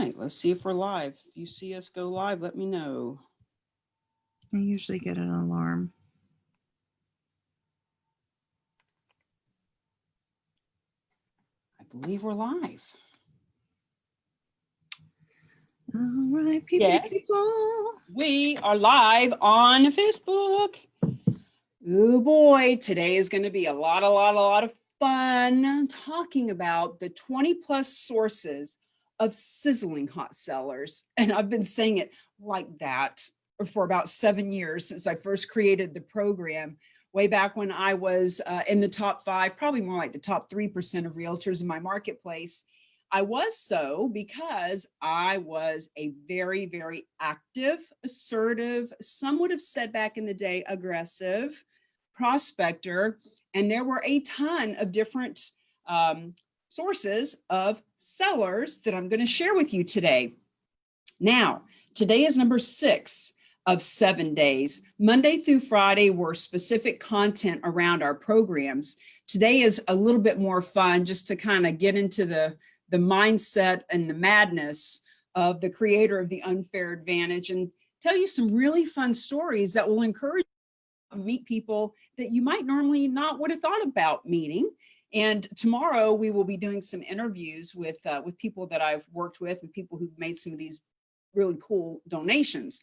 right, let's see if we're live. If you see us go live, let me know. I usually get an alarm. I believe we're live. All right, people. Yes, we are live on Facebook. Oh boy, today is going to be a lot of fun talking about the 20 plus sources of sizzling hot sellers. And I've been saying it like that for about 7 years since I first created the program, way back when I was in the top 5, probably more like the top 3% of realtors in my marketplace. I was so because I was a very, very active, assertive, some would have said back in the day, aggressive prospector. And there were a ton of different sources of sellers that I'm going to share with you today. Now, today is number 6 of 7 days. Monday through Friday were specific content around our programs. Today is a little bit more fun just to kind of get into the mindset and the madness of the creator of the Unfair Advantage and tell you some really fun stories that will encourage you to meet people that you might normally not would have thought about meeting. And tomorrow we will be doing some interviews with people that I've worked with and people who've made some of these really cool donations.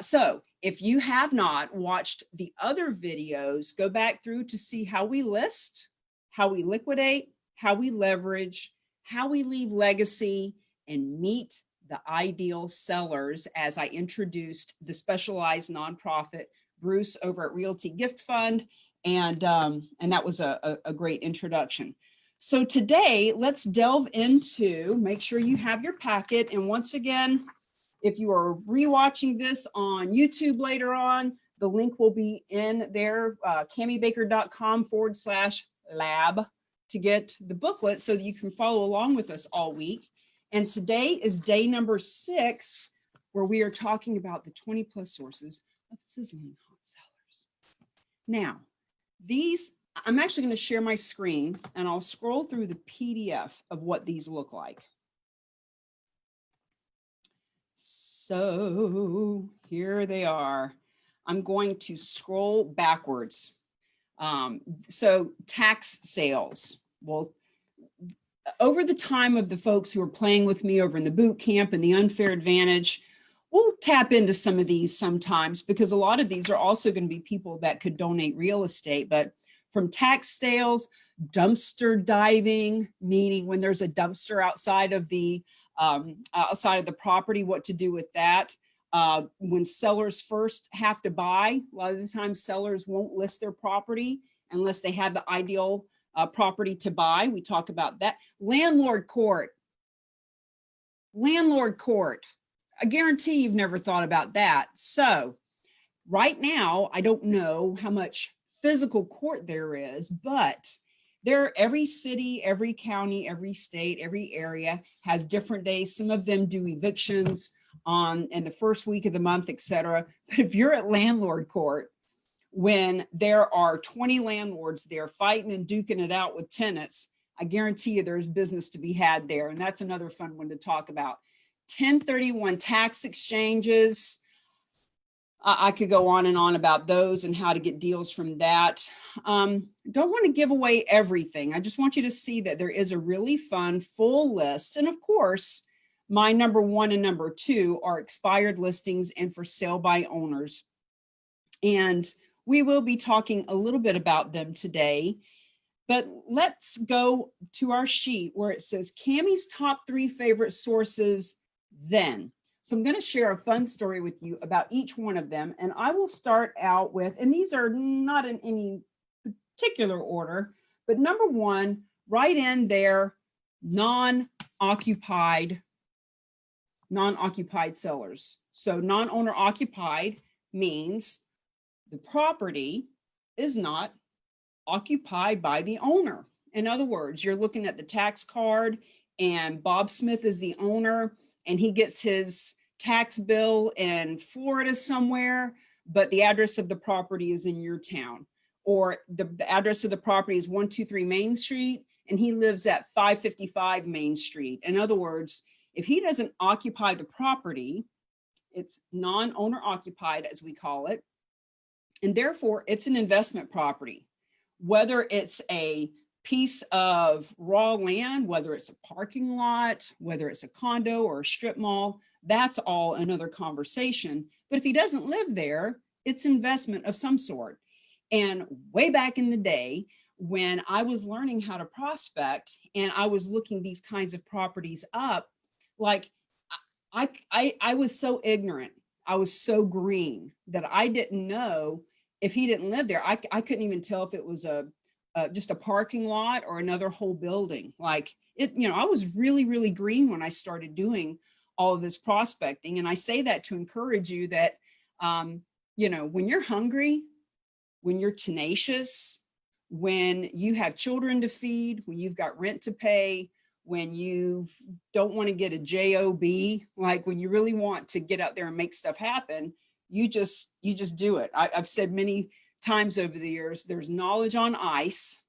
So if you have not watched the other videos, go back through to see how we list, how we liquidate, how we leverage, how we leave legacy, and meet the ideal sellers as I introduced the specialized nonprofit Bruce over at Realty Gift Fund. And that was a great introduction. So today, let's delve into, make sure you have your packet. And once again, if you are rewatching this on YouTube later on, the link will be in there, cammybaker.com/lab to get the booklet so that you can follow along with us all week. And today is day number 6, where we are talking about the 20 plus sources of sizzling hot sellers. Now, I'm actually going to share my screen and I'll scroll through the PDF of what these look like. So here they are. I'm going to scroll backwards. So tax sales. Well, over the time of the folks who are playing with me over in the boot camp and the Unfair Advantage, we'll tap into some of these sometimes because a lot of these are also going to be people that could donate real estate. But from tax sales, dumpster diving, meaning when there's a dumpster outside of the property, what to do with that. When sellers first have to buy, a lot of the time sellers won't list their property unless they have the ideal property to buy. We talk about that. Landlord court. Landlord court. I guarantee you've never thought about that. So right now, I don't know how much physical court there is, but every city, every county, every state, every area has different days. Some of them do evictions in the first week of the month, etc. But if you're at landlord court, when there are 20 landlords there fighting and duking it out with tenants, I guarantee you there's business to be had there. And that's another fun one to talk about. 1031 tax exchanges. I could go on and on about those and how to get deals from that. Don't want to give away everything. I just want you to see that there is a really fun full list. And of course, my number 1 and number 2 are expired listings and for sale by owners. And we will be talking a little bit about them today. But let's go to our sheet where it says Cammy's top 3 favorite sources then. So I'm going to share a fun story with you about each one of them. And I will start out with, and these are not in any particular order, but number 1, right in there, non-occupied sellers. So non-owner occupied means the property is not occupied by the owner. In other words, you're looking at the tax card and Bob Smith is the owner and he gets his tax bill in Florida somewhere, but the address of the property is in your town. Or the address of the property is 123 Main Street and he lives at 555 Main Street. In other words, If he doesn't occupy the property, it's non-owner occupied, as we call it. And therefore it's an investment property, whether it's a piece of raw land, whether it's a parking lot, whether it's a condo or a strip mall, that's all another conversation. But if he doesn't live there, it's investment of some sort. And way back in the day, when I was learning how to prospect and I was looking these kinds of properties up, like I was so ignorant. I was so green that I didn't know if he didn't live there. I couldn't even tell if it was just a parking lot or another whole building. Like it, I was really, really green when I started doing all of this prospecting. And I say that to encourage you that, when you're hungry, when you're tenacious, when you have children to feed, when you've got rent to pay, when you don't want to get a job, like when you really want to get out there and make stuff happen, you just do it. I've said many times over the years, there's knowledge on ice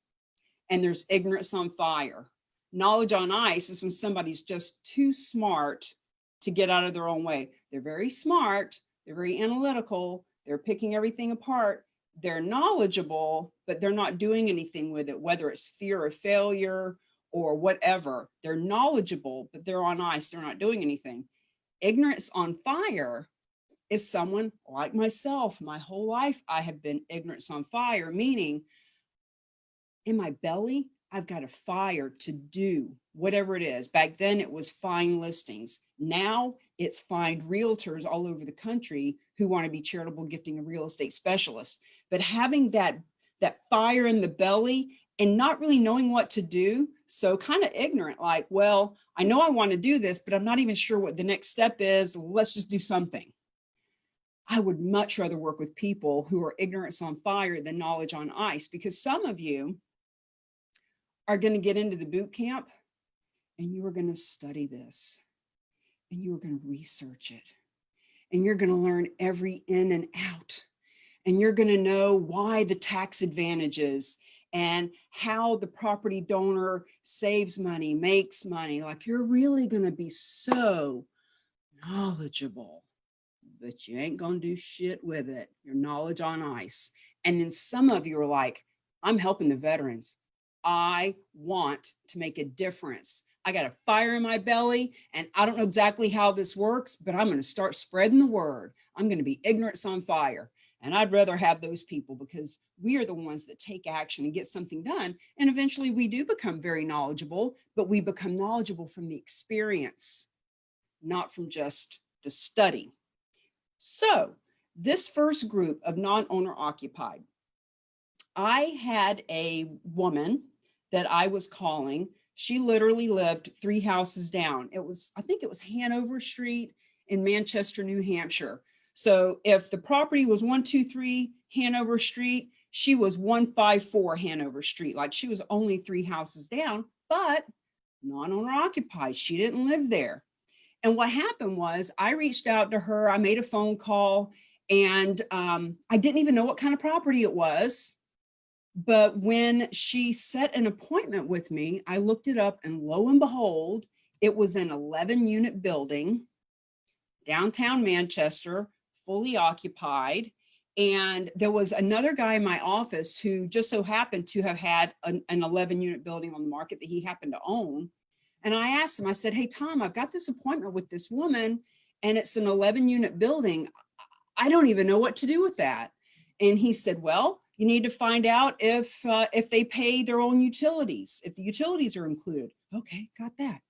and there's ignorance on fire. Knowledge on ice is when somebody's just too smart to get out of their own way. They're very smart, they're very analytical, they're picking everything apart, they're knowledgeable, but they're not doing anything with it, whether it's fear of failure or whatever. They're knowledgeable, but they're on ice, they're not doing anything. Ignorance on fire is someone like myself. My whole life, I have been ignorance on fire, meaning in my belly, I've got a fire to do whatever it is. Back then it was find listings. Now it's find realtors all over the country who want to be charitable gifting and real estate specialists. But having that fire in the belly and not really knowing what to do. So kind of ignorant, like, well, I know I want to do this, but I'm not even sure what the next step is. Let's just do something. I would much rather work with people who are ignorance on fire than knowledge on ice, because some of you are going to get into the boot camp and you are going to study this and you are going to research it and you're going to learn every in and out and you're going to know why the tax advantages and how the property donor saves money, makes money. Like you're really going to be so knowledgeable, but you ain't going to do shit with it. Your knowledge on ice. And then some of you are like, I'm helping the veterans. I want to make a difference. I got a fire in my belly and I don't know exactly how this works, but I'm going to start spreading the word. I'm going to be ignorance on fire. And I'd rather have those people because we are the ones that take action and get something done. And eventually we do become very knowledgeable, but we become knowledgeable from the experience, not from just the study. So this first group of non-owner occupied, I had a woman that I was calling. She literally lived 3 houses down. I think it was Hanover Street in Manchester, New Hampshire. So if the property was 123 Hanover Street, she was 154 Hanover Street. Like she was only 3 houses down, but non-owner occupied. She didn't live there. And what happened was I reached out to her, I made a phone call, and I didn't even know what kind of property it was. But when she set an appointment with me, I looked it up and lo and behold, it was an 11-unit building, downtown Manchester, fully occupied. And there was another guy in my office who just so happened to have had an 11-unit building on the market that he happened to own. And I asked him, I said, hey, Tom, I've got this appointment with this woman and it's an 11-unit building. I don't even know what to do with that. And he said, well, you need to find out if they pay their own utilities, if the utilities are included. Okay, got that.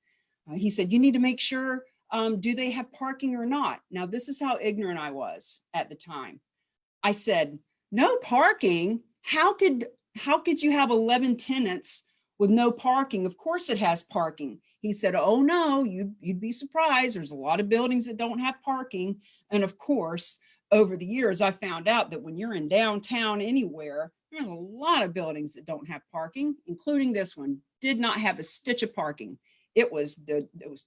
He said, you need to make sure, do they have parking or not? Now, this is how ignorant I was at the time. I said, no parking? How could you have 11 tenants with no parking? Of course it has parking. He said, oh no, you'd be surprised. There's a lot of buildings that don't have parking. And of course, over the years, I found out that when you're in downtown anywhere, there's a lot of buildings that don't have parking, including this one, did not have a stitch of parking. It was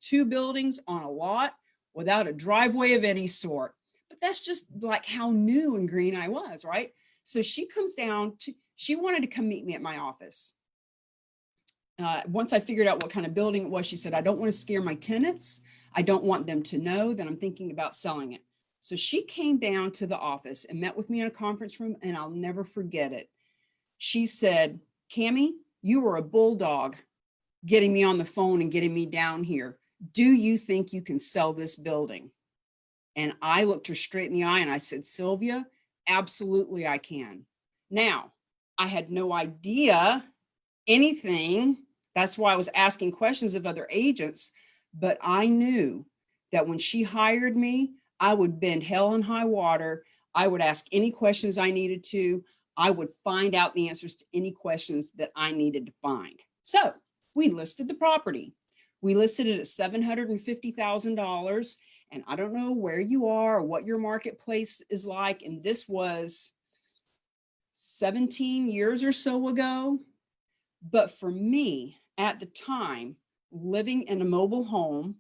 2 buildings on a lot without a driveway of any sort. But that's just like how new and green I was, right? So she comes down she wanted to come meet me at my office. once I figured out what kind of building it was, she said, I don't want to scare my tenants. I don't want them to know that I'm thinking about selling it. So she came down to the office and met with me in a conference room, and I'll never forget it. She said, Cammie, you were a bulldog getting me on the phone and getting me down here. Do you think you can sell this building? And I looked her straight in the eye and I said, Sylvia, absolutely I can. Now, I had no idea anything. That's why I was asking questions of other agents, but I knew that when she hired me, I would bend hell and high water. I would ask any questions I needed to. I would find out the answers to any questions that I needed to find. So we listed the property. We listed it at $750,000. And I don't know where you are or what your marketplace is like. And this was 17 years or so ago. But for me at the time, living in a mobile home,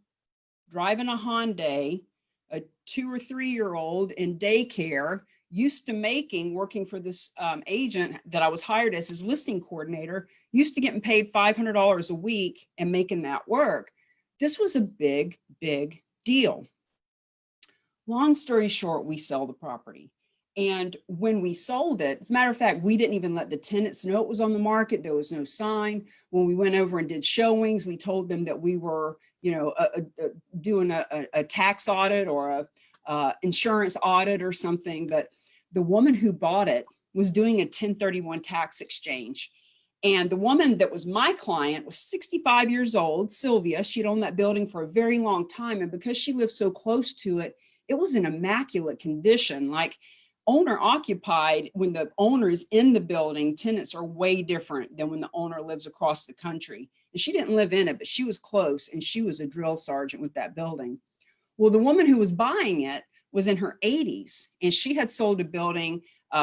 driving a Hyundai, a 2 or 3 year old in daycare, used to making, working for this agent that I was hired as his listing coordinator, used to getting paid $500 a week and making that work. This was a big, big deal. Long story short, we sell the property. And when we sold it, as a matter of fact, we didn't even let the tenants know it was on the market. There was no sign. When we went over and did showings, we told them that we were, doing a tax audit or a insurance audit or something. But the woman who bought it was doing a 1031 tax exchange. And the woman that was my client was 65 years old, Sylvia. She'd owned that building for a very long time. And because she lived so close to it, it was in immaculate condition. Like, owner occupied, when the owner is in the building, tenants are way different than when the owner lives across the country. And she didn't live in it, but she was close, and she was a drill sergeant with that building. Well, the woman who was buying it was in her 80s, and she had sold a building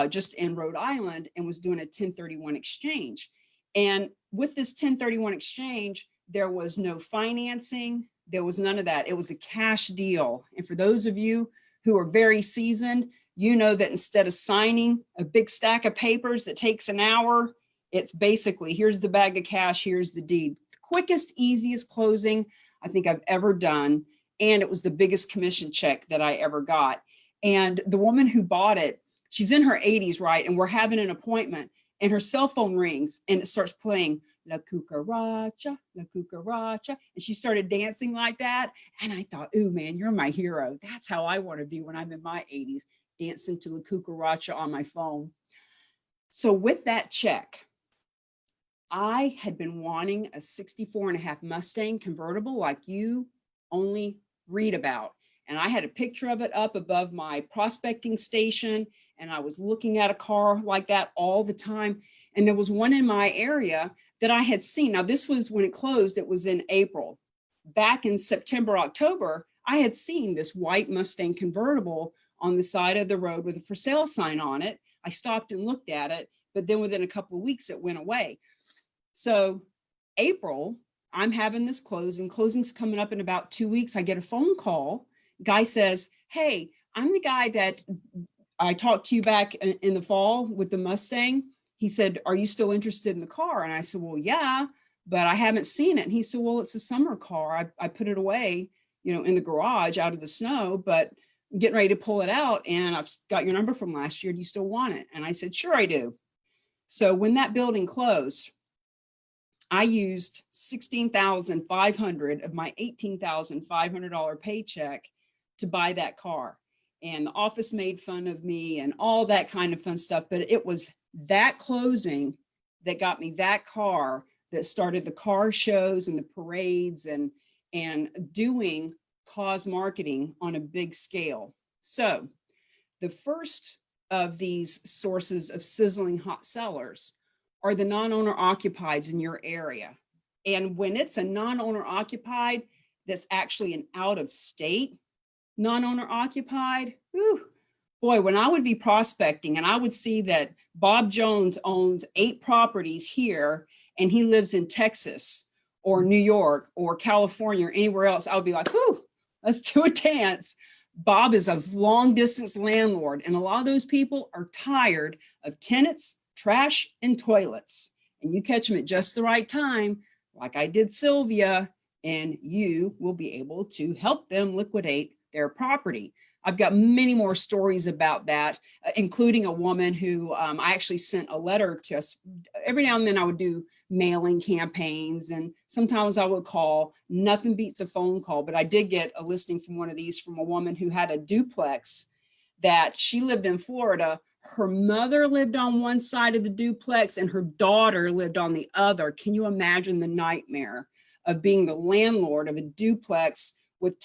just in Rhode Island and was doing a 1031 exchange. And with this 1031 exchange, there was no financing. There was none of that. It was a cash deal. And for those of you who are very seasoned, you know that instead of signing a big stack of papers that takes an hour, it's basically, here's the bag of cash, here's the deed. The quickest, easiest closing I think I've ever done. And it was the biggest commission check that I ever got. And the woman who bought it, she's in her 80s, right? And we're having an appointment, and her cell phone rings and it starts playing La Cucaracha, La Cucaracha. And she started dancing like that. And I thought, ooh, man, you're my hero. That's how I want to be when I'm in my 80s, dancing to La Cucaracha on my phone. So with that check, I had been wanting a 64.5 Mustang convertible like you only read about. And I had a picture of it up above my prospecting station, and I was looking at a car like that all the time. And there was one in my area that I had seen. Now, this was when it closed, it was in April. Back in September, October, I had seen this white Mustang convertible on the side of the road with a for sale sign on it. I stopped and looked at it, but then within a couple of weeks, it went away. So April, I'm having this closing. Closing's coming up in about 2 weeks. I get a phone call. Guy says, hey, I'm the guy that I talked to you back in the fall with the Mustang. He said, are you still interested in the car? And I said, well, yeah, but I haven't seen it. And he said, well, it's a summer car. I put it away, in the garage out of the snow, but I'm getting ready to pull it out. And I've got your number from last year. Do you still want it? And I said, sure, I do. So when that building closed, I used $16,500 of my $18,500 paycheck to buy that car. And the office made fun of me and all that kind of fun stuff. But it was that closing that got me that car that started the car shows and the parades and doing cause marketing on a big scale. So the first of these sources of sizzling hot sellers are the non-owner occupieds in your area. And when it's a non-owner occupied that's actually an out of state non-owner occupied, whew, boy, when I would be prospecting and I would see that Bob Jones owns 8 properties here and he lives in Texas or New York or California or anywhere else, I would be like, whew, let's do a dance. Bob is a long distance landlord, and a lot of those people are tired of tenants, trash, and toilets. And you catch them at just the right time, like I did Sylvia, and you will be able to help them liquidate their property. I've got many more stories about that, including a woman who I actually sent a letter to us. Every now and then I would do mailing campaigns, and sometimes I would call. Nothing beats a phone call, but I did get a listing from one of these from a woman who had a duplex that she lived in Florida. Her mother lived on one side of the duplex and her daughter lived on the other. Can you imagine the nightmare of being the landlord of a duplex with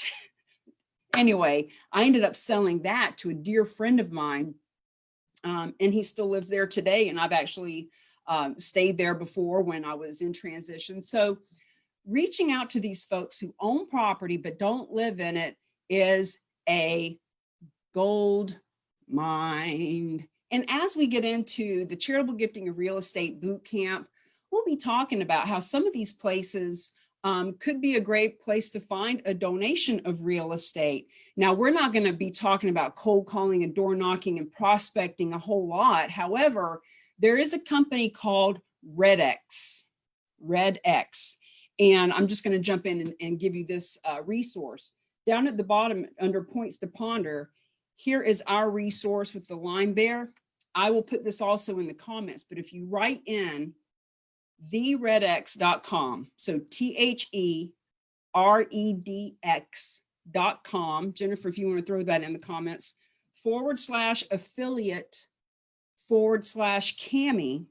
anyway, I ended up selling that to a dear friend of mine, and he still lives there today. And I've actually stayed there before when I was in transition. So reaching out to these folks who own property but don't live in it is a gold mine. And as we get into the Charitable Gifting of Real Estate Boot Camp, we'll be talking about how some of these places could be a great place to find a donation of real estate. Now, we're not going to be talking about cold calling and door knocking and prospecting a whole lot. However, there is a company called RedX, and I'm just going to jump in and give you this resource. Down at the bottom under points to ponder, here is our resource with the line there. I will put this also in the comments, but if you write in theredx.com, so TheRedX.com, Jennifer, if you want to throw that in the comments, /affiliate/Cami.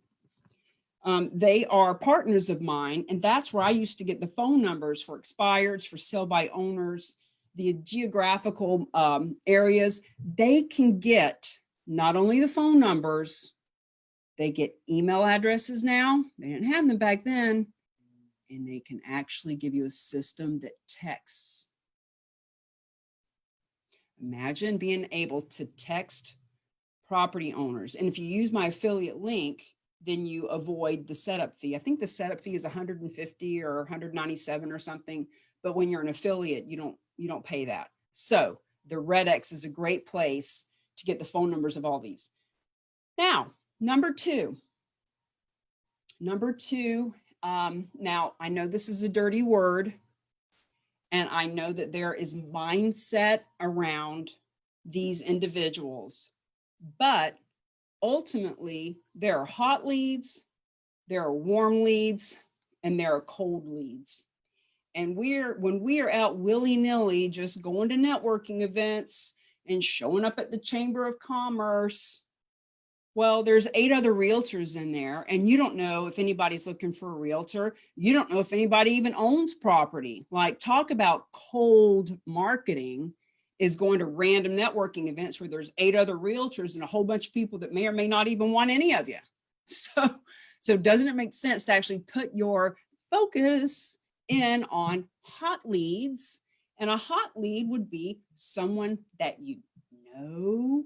They are partners of mine, and that's where I used to get the phone numbers for expireds, for sell by owners, the geographical areas. They can get not only the phone numbers, they get email addresses now. They didn't have them back then. And they can actually give you a system that texts. Imagine being able to text property owners. And if you use my affiliate link, then you avoid the setup fee. I think the setup fee is 150 or 197 or something. But when you're an affiliate, you don't pay that. So the RedX is a great place to get the phone numbers of all these. Now, number two, now I know this is a dirty word, and I know that there is mindset around these individuals, but ultimately there are hot leads, there are warm leads, and there are cold leads. And when we are out willy-nilly just going to networking events and showing up at the Chamber of Commerce, well, there's 8 other realtors in there, and you don't know if anybody's looking for a realtor. You don't know if anybody even owns property. Like, talk about cold marketing is going to random networking events where there's 8 other realtors and a whole bunch of people that may or may not even want any of you. So doesn't it make sense to actually put your focus in on hot leads? And a hot lead would be someone that you know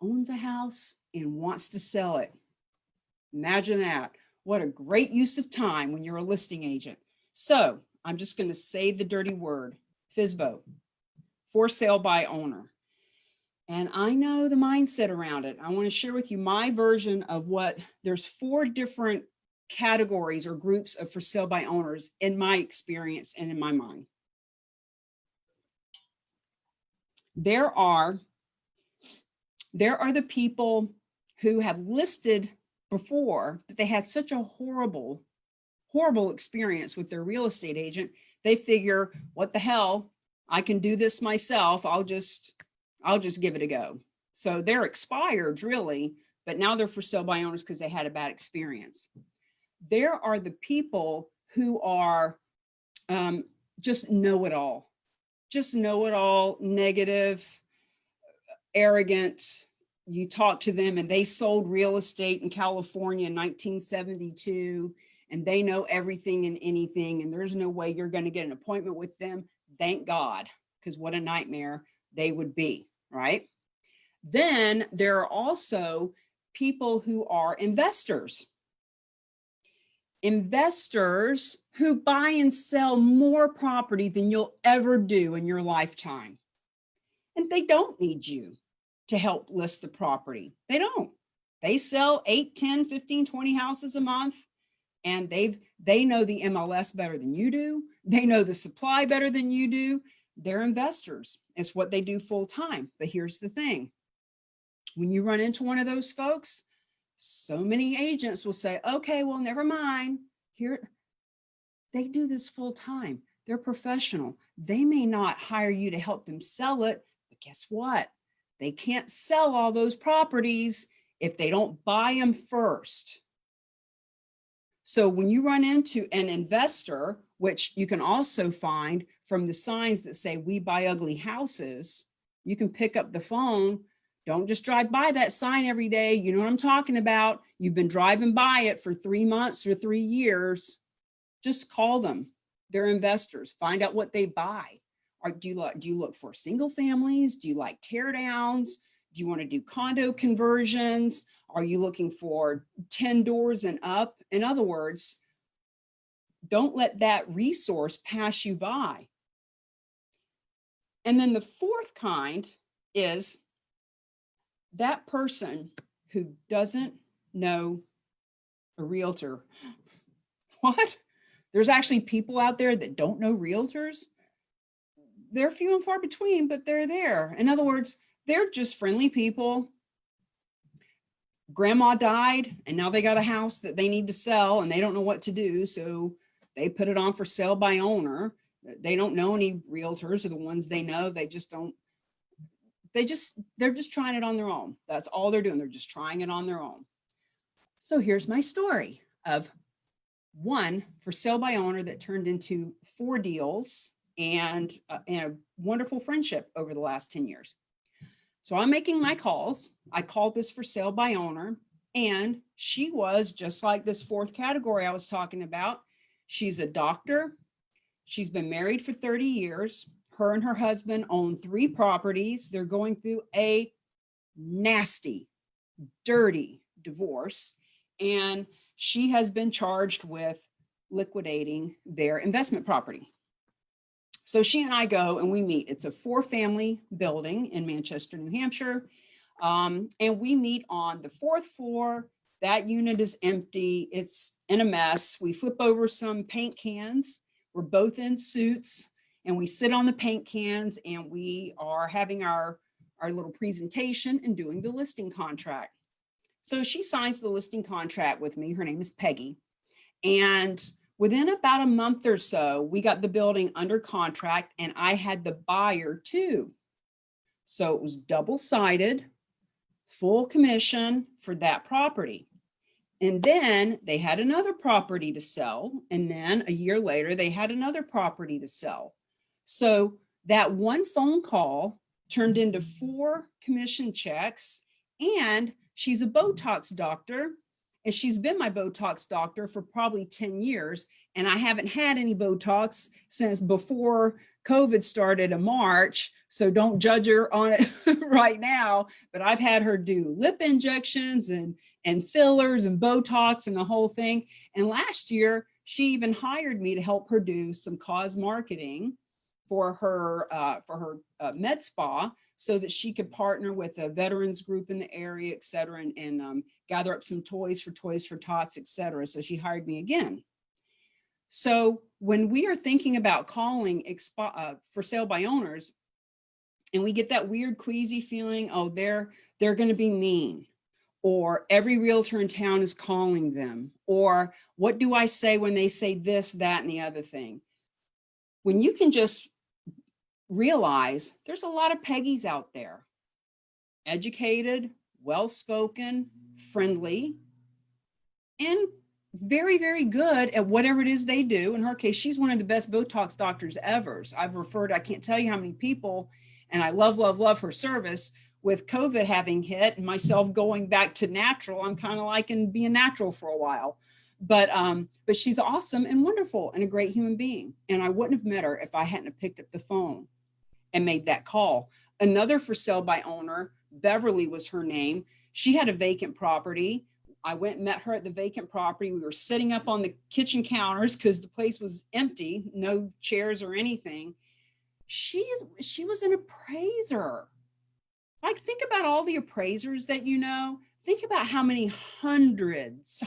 owns a house and wants to sell it. Imagine that. What a great use of time when you're a listing agent. So I'm just going to say the dirty word, FSBO, for sale by owner. And I know the mindset around it. I want to share with you my version of there's 4 different categories or groups of for sale by owners in my experience and in my mind. There are the people who have listed before, but they had such a horrible experience with their real estate agent. They figure, what the hell, I can do this myself. I'll just give it a go. So they're expired really, but now they're for sale by owners because they had a bad experience. There are the people who are just know-it-all, negative, arrogant. You talk to them and they sold real estate in California in 1972, and they know everything and anything, and there's no way you're going to get an appointment with them. Thank God, because what a nightmare they would be, right? Then there are also people who are investors who buy and sell more property than you'll ever do in your lifetime. And they don't need you to help list the property. They don't. They sell 8, 10, 15, 20 houses a month. And they know the MLS better than you do. They know the supply better than you do. They're investors. It's what they do full time. But here's the thing. When you run into one of those folks, so many agents will say, okay, well, never mind. Here, they do this full time. They're professional. They may not hire you to help them sell it, but guess what? They can't sell all those properties if they don't buy them first. So when you run into an investor, which you can also find from the signs that say we buy ugly houses, you can pick up the phone. Don't just drive by that sign every day. You know what I'm talking about. You've been driving by it for 3 months or 3 years. Just call them. They're investors. Find out what they buy. Or do you look for single families? Do you like tear downs? Do you want to do condo conversions? Are you looking for 10 doors and up? In other words, don't let that resource pass you by. And then the fourth kind is that person who doesn't know a realtor. What? There's actually people out there that don't know realtors. They're few and far between, but they're there. In other words, they're just friendly people. Grandma died and now they got a house that they need to sell and they don't know what to do. So they put it on for sale by owner. They don't know any realtors, or the ones they know, they're just trying it on their own. That's all they're doing. They're just trying it on their own. So here's my story of one for sale by owner that turned into 4 deals and a wonderful friendship over the last 10 years. So I'm making my calls. I called this for sale by owner, and she was just like this fourth category I was talking about. She's a doctor. She's been married for 30 years. Her and her husband own 3 properties. They're going through a nasty, dirty divorce, and she has been charged with liquidating their investment property. So she and I go and we meet. It's a 4-family building in Manchester, New Hampshire. And we meet on the 4th floor. That unit is empty. It's in a mess. We flip over some paint cans. We're both in suits and we sit on the paint cans and we are having our little presentation and doing the listing contract. So she signs the listing contract with me. Her name is Peggy. And within about a month or so, we got the building under contract and I had the buyer too. So it was double-sided, full commission for that property. And then they had another property to sell. And then a year later, they had another property to sell. So that one phone call turned into 4 commission checks, and she's a Botox doctor. And she's been my Botox doctor for probably 10 years. And I haven't had any Botox since before COVID started in March. So don't judge her on it right now. But I've had her do lip injections and fillers and Botox and the whole thing. And last year, she even hired me to help her do some cause marketing for her med spa, so that she could partner with a veterans group in the area, et cetera, and gather up some Toys for Tots, et cetera. So she hired me again. So when we are thinking about calling for sale by owners, and we get that weird queasy feeling, oh, they're going to be mean, or every realtor in town is calling them, or what do I say when they say this, that, and the other thing? When you can just realize there's a lot of Peggy's out there, educated, well-spoken, friendly, and very, very good at whatever it is they do. In her case, she's one of the best Botox doctors ever. So I've referred, I can't tell you how many people, and I love, love, love her service. With COVID having hit and myself going back to natural, I'm kind of liking being natural for a while. But she's awesome and wonderful and a great human being. And I wouldn't have met her if I hadn't have picked up the phone and made that call. Another for sale by owner, Beverly was her name. She had a vacant property. I went and met her at the vacant property. We were sitting up on the kitchen counters because the place was empty, no chairs or anything. She was an appraiser. Like, think about all the appraisers that you know. Think about how many hundreds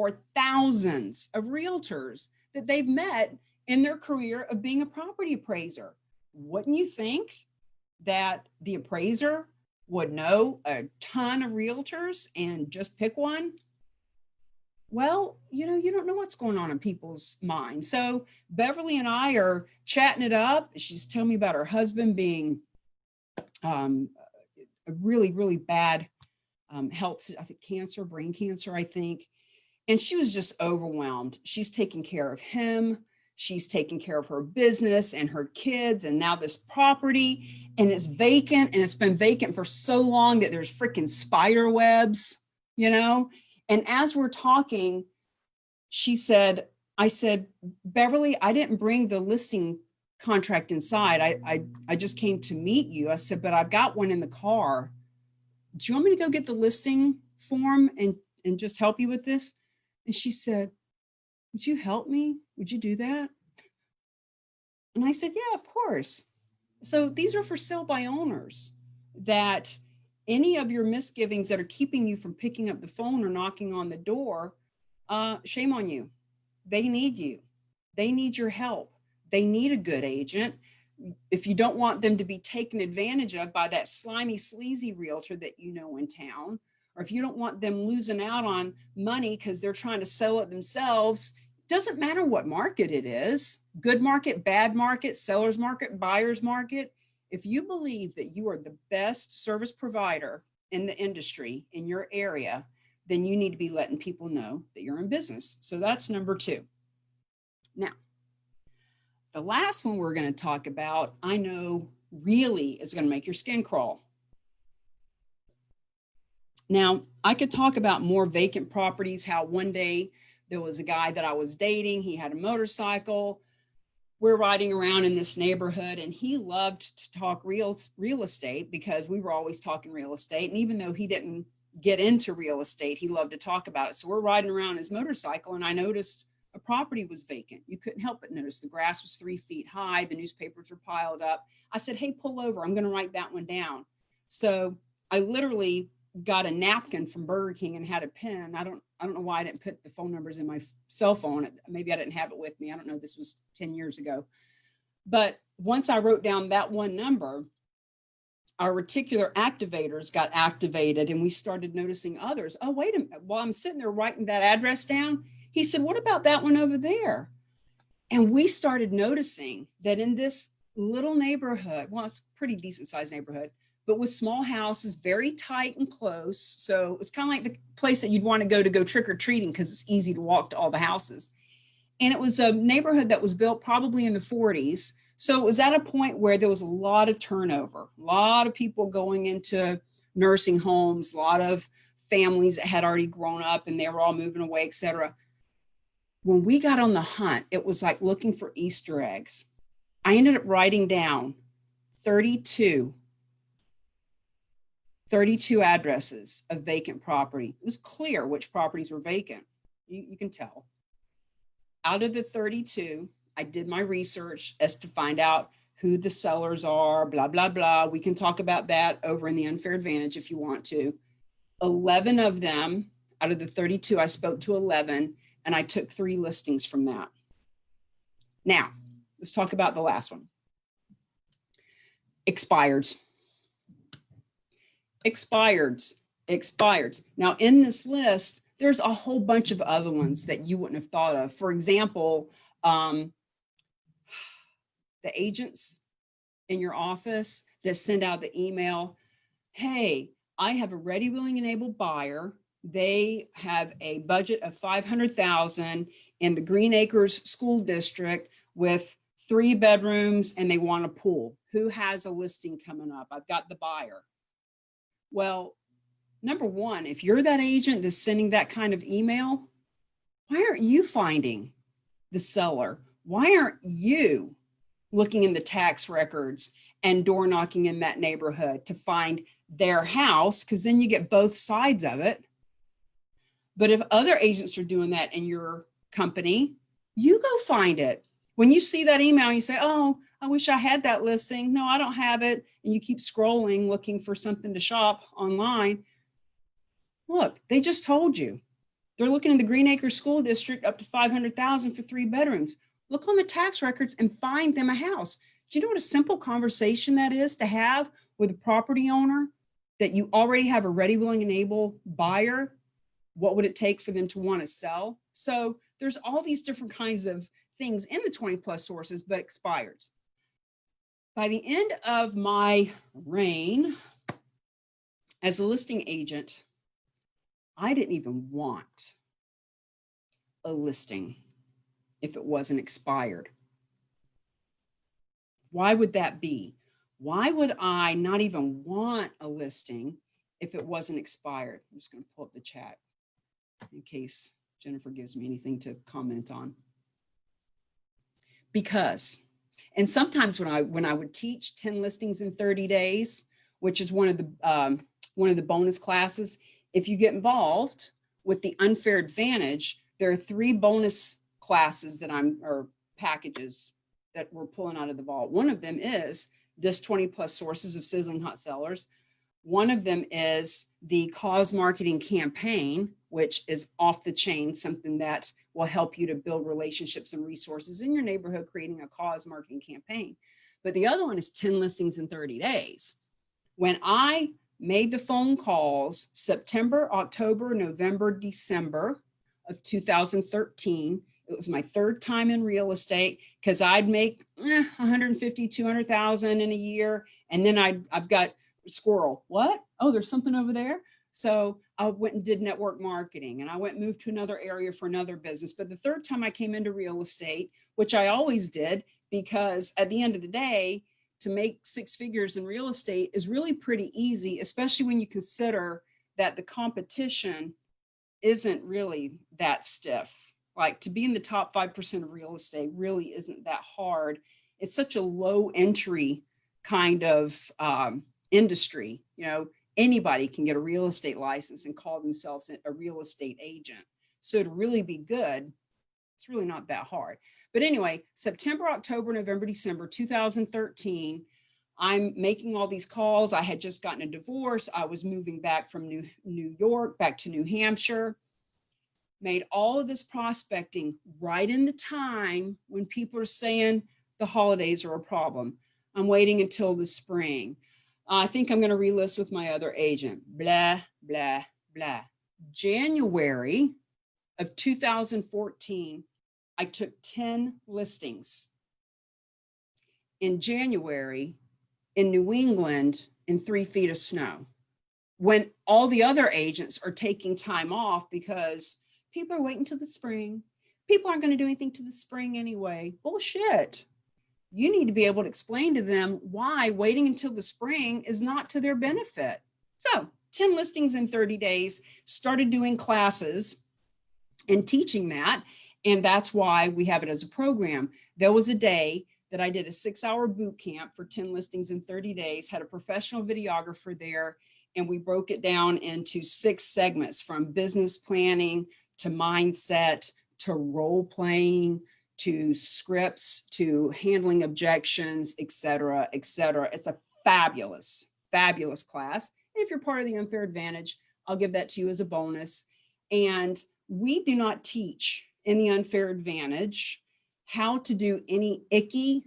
or thousands of realtors that they've met in their career of being a property appraiser. Wouldn't you think that the appraiser would know a ton of realtors and just pick one? Well, you know, you don't know what's going on in people's minds. So Beverly and I are chatting it up. She's telling me about her husband being a really, really bad health, I think cancer, brain cancer, I think. And she was just overwhelmed. She's taking care of him. She's taking care of her business and her kids and now this property, and it's vacant, and it's been vacant for so long that there's freaking spider webs, you know? And as we're talking, I said, Beverly, I didn't bring the listing contract inside. I just came to meet you. I said, but I've got one in the car. Do you want me to go get the listing form and just help you with this? And she said, would you help me? Would you do that? And I said, yeah, of course. So these are for sale by owners, that any of your misgivings that are keeping you from picking up the phone or knocking on the door, shame on you. They need you. They need your help. They need a good agent. If you don't want them to be taken advantage of by that slimy, sleazy realtor that you know in town, or if you don't want them losing out on money because they're trying to sell it themselves, doesn't matter what market it is, good market, bad market, seller's market, buyer's market. If you believe that you are the best service provider in the industry in your area, then you need to be letting people know that you're in business. So that's number 2. Now, the last one we're going to talk about, I know really is going to make your skin crawl. Now, I could talk about more vacant properties, how one day there was a guy that I was dating. He had a motorcycle. We're riding around in this neighborhood, and he loved to talk real estate because we were always talking real estate. And even though he didn't get into real estate, he loved to talk about it. So we're riding around his motorcycle, and I noticed a property was vacant. You couldn't help but notice the grass was 3 feet high. The newspapers were piled up. I said, hey, pull over. I'm going to write that one down. So I literally got a napkin from Burger King and had a pen. I don't know why I didn't put the phone numbers in my cell phone. Maybe I didn't have it with me. I don't know. This was 10 years ago. But once I wrote down that one number, our reticular activators got activated, and we started noticing others. Oh, wait a minute. While I'm sitting there writing that address down, he said, what about that one over there? And we started noticing that in this little neighborhood, well, it's a pretty decent sized neighborhood, but with small houses, very tight and close. So it's kind of like the place that you'd want to go trick-or-treating because it's easy to walk to all the houses. And it was a neighborhood that was built probably in the 40s. So it was at a point where there was a lot of turnover, a lot of people going into nursing homes, a lot of families that had already grown up and they were all moving away, et cetera. When we got on the hunt, it was like looking for Easter eggs. I ended up writing down 32 addresses of vacant property. It was clear which properties were vacant. You can tell. Out of the 32, I did my research as to find out who the sellers are, blah, blah, blah. We can talk about that over in the Unfair Advantage if you want to. 11 of them, out of the 32, I spoke to 11, and I took 3 listings from that. Now, let's talk about the last one. Expireds. Now, in this list, there's a whole bunch of other ones that you wouldn't have thought of. For example, the agents in your office that send out the email, hey, I have a ready, willing, and able buyer. They have a budget of $500,000 in the Green Acres School District with 3 bedrooms, and they want a pool. Who has a listing coming up? I've got the buyer. Well, number one, if you're that agent that's sending that kind of email, why aren't you finding the seller? Why aren't you looking in the tax records and door knocking in that neighborhood to find their house? Because then you get both sides of it. But if other agents are doing that in your company, you go find it. When you see that email, you say, oh, I wish I had that listing. No, I don't have it. And you keep scrolling, looking for something to shop online. Look, they just told you They're looking in the Green Acres School District up to 500,000 for 3 bedrooms. Look on the tax records and find them a house. Do you know what a simple conversation that is to have with a property owner that you already have a ready, willing, and able buyer? What would it take for them to want to sell? So there's all these different kinds of things in the 20 plus sources, but expireds. By the end of my reign as a listing agent, I didn't even want a listing if it wasn't expired. Why would that be? Why would I not even want a listing if it wasn't expired? I'm just going to pull up the chat in case Jennifer gives me anything to comment on. Because, and sometimes when I would teach 10 listings in 30 days, which is one of the bonus classes, if you get involved with the Unfair Advantage, there are 3 bonus classes that or packages that we're pulling out of the vault. One of them is this 20 plus sources of sizzling hot sellers. One of them is the cause marketing campaign, which is off the chain, something that will help you to build relationships and resources in your neighborhood, creating a cause marketing campaign. But the other one is 10 listings in 30 days. When I made the phone calls September, October, November, December of 2013, it was my 3rd time in real estate because I'd make 150, 200,000 in a year. And then I've got squirrel. What? Oh, there's something over there. So I went and did network marketing, and I went and moved to another area for another business. But the 3rd time I came into real estate, which I always did, because at the end of the day, to make 6 figures in real estate is really pretty easy, especially when you consider that the competition isn't really that stiff. Like, to be in the top 5% of real estate really isn't that hard. It's such a low entry kind of industry. You know, anybody can get a real estate license and call themselves a real estate agent. So to really be good, it's really not that hard. But anyway, September, October, November, December 2013, I'm making all these calls. I had just gotten a divorce. I was moving back from New York back to New Hampshire. Made all of this prospecting right in the time when people are saying the holidays are a problem. I'm waiting until the spring. I think I'm going to relist with my other agent. Blah, blah, blah. January of 2014, I took 10 listings. In January, in New England, in 3 feet of snow, when all the other agents are taking time off because people are waiting till the spring. People aren't going to do anything to the spring anyway. Bullshit. You need to be able to explain to them why waiting until the spring is not to their benefit. So 10 listings in 30 days, started doing classes and teaching that. And that's why we have it as a program. There was a day that I did a 6-hour boot camp for 10 listings in 30 days, had a professional videographer there, and we broke it down into 6 segments, from business planning to mindset, to role playing, to scripts, to handling objections, et cetera, et cetera. It's a fabulous, fabulous class. And if you're part of the Unfair Advantage, I'll give that to you as a bonus. And we do not teach in the Unfair Advantage how to do any icky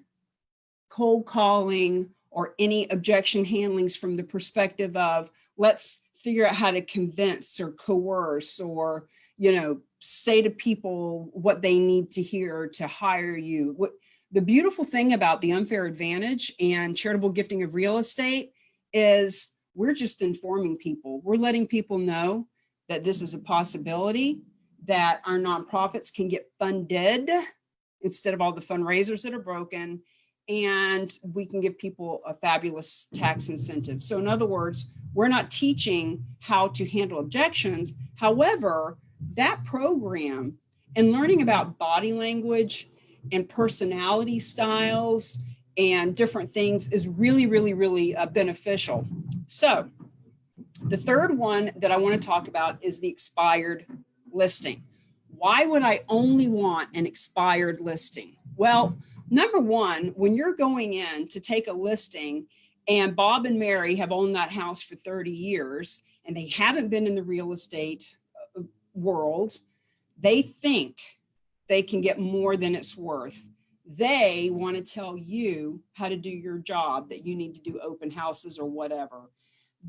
cold calling or any objection handlings from the perspective of, let's figure out how to convince or coerce or, you know, say to people what they need to hear to hire you. What the beautiful thing about the Unfair Advantage and charitable gifting of real estate is we're just informing people. We're letting people know that this is a possibility, that our nonprofits can get funded instead of all the fundraisers that are broken, and we can give people a fabulous tax incentive. So in other words, we're not teaching how to handle objections. However, that program and learning about body language and personality styles and different things is really, really, really beneficial. So the third one that I want to talk about is the expired listing. Why would I only want an expired listing? Well, number one, when you're going in to take a listing and Bob and Mary have owned that house for 30 years and they haven't been in the real estate world, they think they can get more than it's worth. They want to tell you how to do your job, that you need to do open houses or whatever.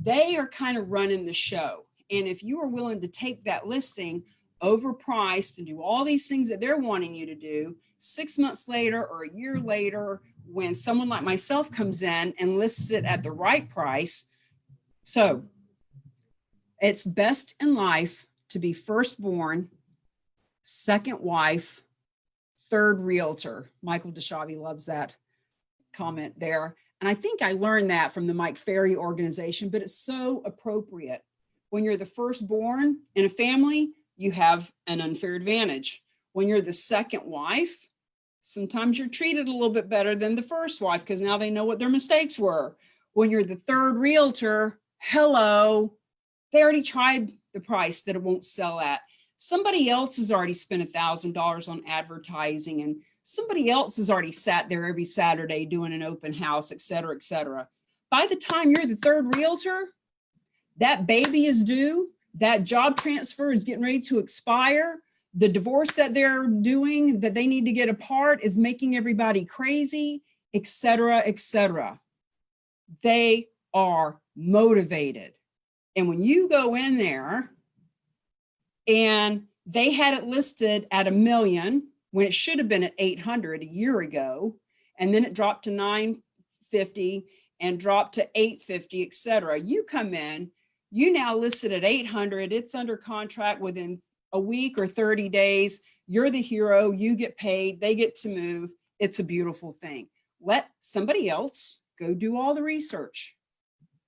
They are kind of running the show. And if you are willing to take that listing overpriced and do all these things that they're wanting you to do, 6 months later or a year later, when someone like myself comes in and lists it at the right price. So it's best in life to be firstborn, second wife, third realtor. Michael DeShavi loves that comment there. And I think I learned that from the Mike Ferry organization, but it's so appropriate. When you're the firstborn in a family, you have an unfair advantage. When you're the second wife, sometimes you're treated a little bit better than the first wife because now they know what their mistakes were. When you're the third realtor, hello, they already tried the price that it won't sell at. Somebody else has already spent $1,000 on advertising, and somebody else has already sat there every Saturday doing an open house, et cetera, et cetera. By the time you're the third realtor, that baby is due, that job transfer is getting ready to expire, the divorce that they're doing that they need to get apart is making everybody crazy, et cetera, et cetera. They are motivated. And when you go in there and they had it listed at $1 million when it should have been at 800 a year ago, and then it dropped to 950 and dropped to 850, et cetera. You come in, you now listed at 800, it's under contract within a week or 30 days, you're the hero, you get paid, they get to move. It's a beautiful thing. Let somebody else go do all the research.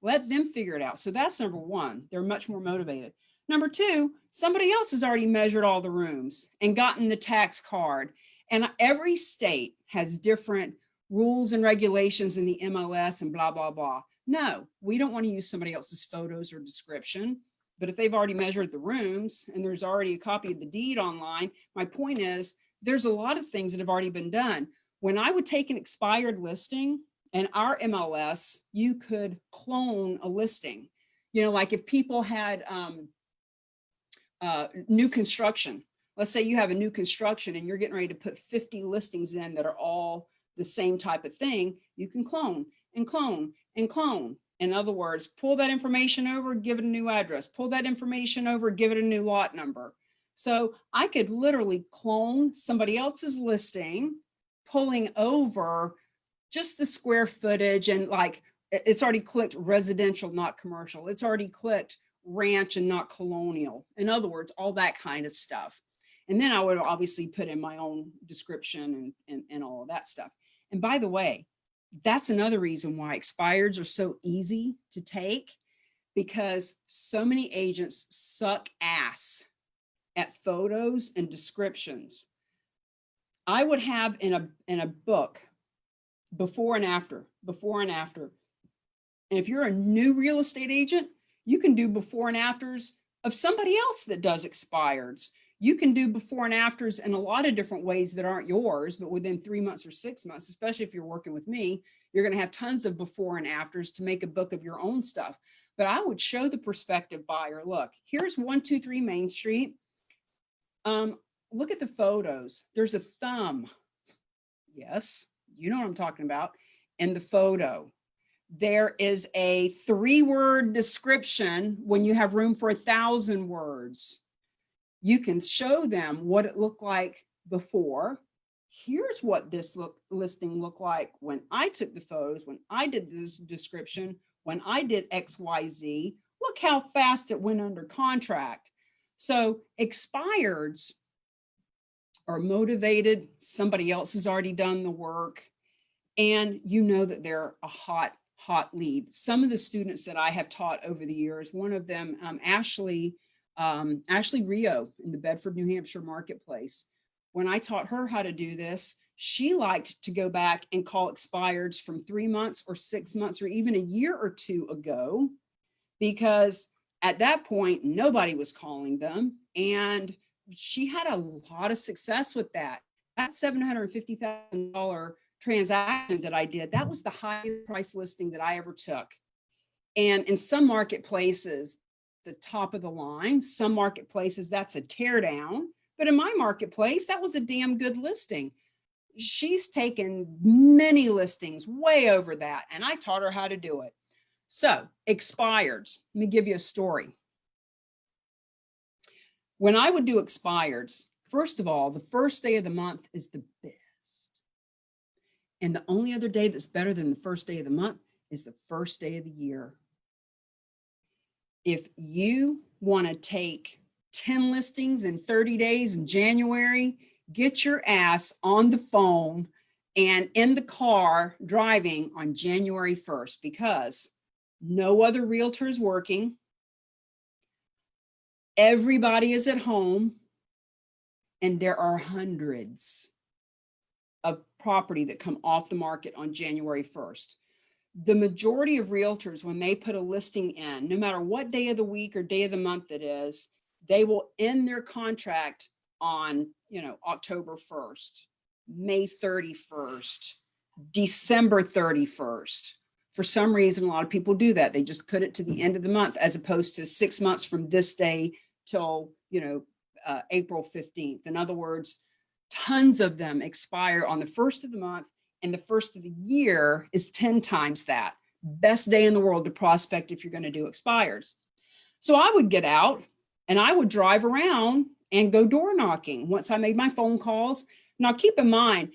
Let them figure it out. So that's number one. They're much more motivated. Number two, somebody else has already measured all the rooms and gotten the tax card. And every state has different rules and regulations in the MLS and blah, blah, blah. No, we don't want to use somebody else's photos or description. But if they've already measured the rooms and there's already a copy of the deed online, my point is there's a lot of things that have already been done. When I would take an expired listing and our MLS, you could clone a listing. You know, like if people had new construction, let's say you have a new construction and you're getting ready to put 50 listings in that are all the same type of thing, you can clone and clone and clone. In other words, pull that information over, give it a new address, pull that information over, give it a new lot number. So I could literally clone somebody else's listing, pulling over just the square footage, and like it's already clicked residential, not commercial. It's already clicked ranch and not colonial. In other words, all that kind of stuff. And then I would obviously put in my own description and all of that stuff. And by the way, that's another reason why expireds are so easy to take, because so many agents suck ass at photos and descriptions. I would have in a book before and after. And if you're a new real estate agent, you can do before and afters of somebody else that does expireds. You can do before and afters in a lot of different ways that aren't yours, but within 3 months or 6 months, especially if you're working with me, you're going to have tons of before and afters to make a book of your own stuff. But I would show the prospective buyer, look, here's 123 Main Street. Look at the photos. There's a thumb. Yes, you know what I'm talking about. In the photo, there is a 3-word description when you have room for 1,000 words. You can show them what it looked like before. Here's what this listing looked like when I took the photos, when I did the description, when I did XYZ. Look how fast it went under contract. So expireds are motivated. Somebody else has already done the work. And you know that they're a hot lead. Some of the students that I have taught over the years, one of them, Ashley Rio in the Bedford, New Hampshire marketplace. When I taught her how to do this, she liked to go back and call expireds from 3 months or 6 months or even a year or two ago, because at that point, nobody was calling them. And she had a lot of success with that. That $750,000 transaction that I did, that was the highest price listing that I ever took. And in some marketplaces, the top of the line. Some marketplaces, that's a tear down. But in my marketplace, that was a damn good listing. She's taken many listings way over that, and I taught her how to do it. So expireds, let me give you a story. When I would do expireds, first of all, the first day of the month is the best. And the only other day that's better than the first day of the month is the first day of the year. If you want to take 10 listings in 30 days in January, get your ass on the phone and in the car driving on January 1st, because no other realtor is working. Everybody is at home, and there are hundreds of property that come off the market on January 1st. The majority of realtors, when they put a listing in, no matter what day of the week or day of the month it is, they will end their contract on, October 1st, May 31st, December 31st. For some reason, a lot of people do that. They just put it to the end of the month, as opposed to 6 months from this day till, April 15th. In other words, tons of them expire on the first of the month, and the first of the year is 10 times that. Best day in the world to prospect if you're going to do expires. So I would get out and I would drive around and go door knocking once I made my phone calls. Now, keep in mind,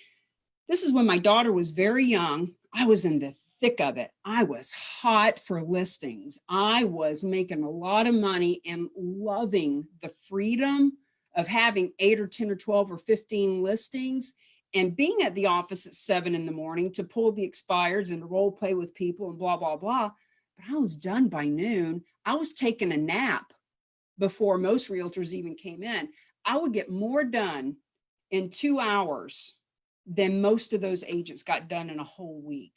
this is when my daughter was very young. I was in the thick of it. I was hot for listings. I was making a lot of money and loving the freedom of having 8 or 10 or 12 or 15 listings and being at the office at 7 in the morning to pull the expireds and to role play with people and blah, blah, blah. But I was done by noon. I was taking a nap before most realtors even came in. I would get more done in 2 hours than most of those agents got done in a whole week.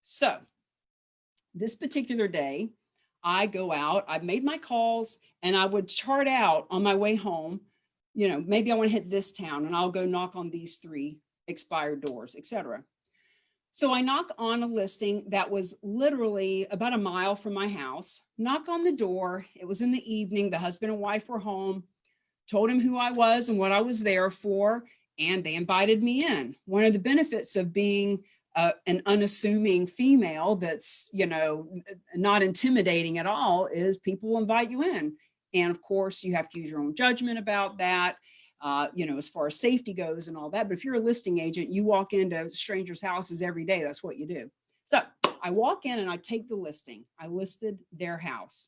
So this particular day, I go out, I've made my calls, and I would chart out on my way home, maybe I want to hit this town and I'll go knock on these 3 expired doors, etc. So I knock on a listing that was literally about a mile from my house, knock on the door. It was in the evening. The husband and wife were home, told him who I was and what I was there for, and they invited me in. One of the benefits of being an unassuming female that's, not intimidating at all is people will invite you in. And of course, you have to use your own judgment about that, as far as safety goes and all that. But if you're a listing agent, you walk into strangers' houses every day. That's what you do. So I walk in and I take the listing. I listed their house.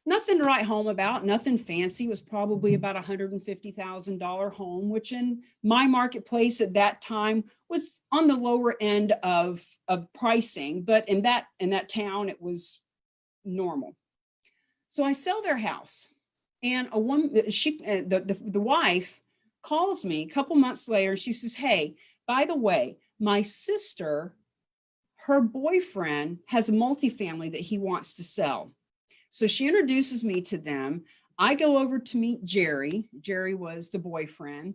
Nothing to write home about, nothing fancy. It was probably about $150,000 home, which in my marketplace at that time was on the lower end of pricing, but in that town, it was normal. So I sell their house, and a woman, the wife calls me a couple months later. She says, "Hey, by the way, my sister, her boyfriend has a multifamily that he wants to sell." So she introduces me to them. I go over to meet Jerry. Jerry was the boyfriend.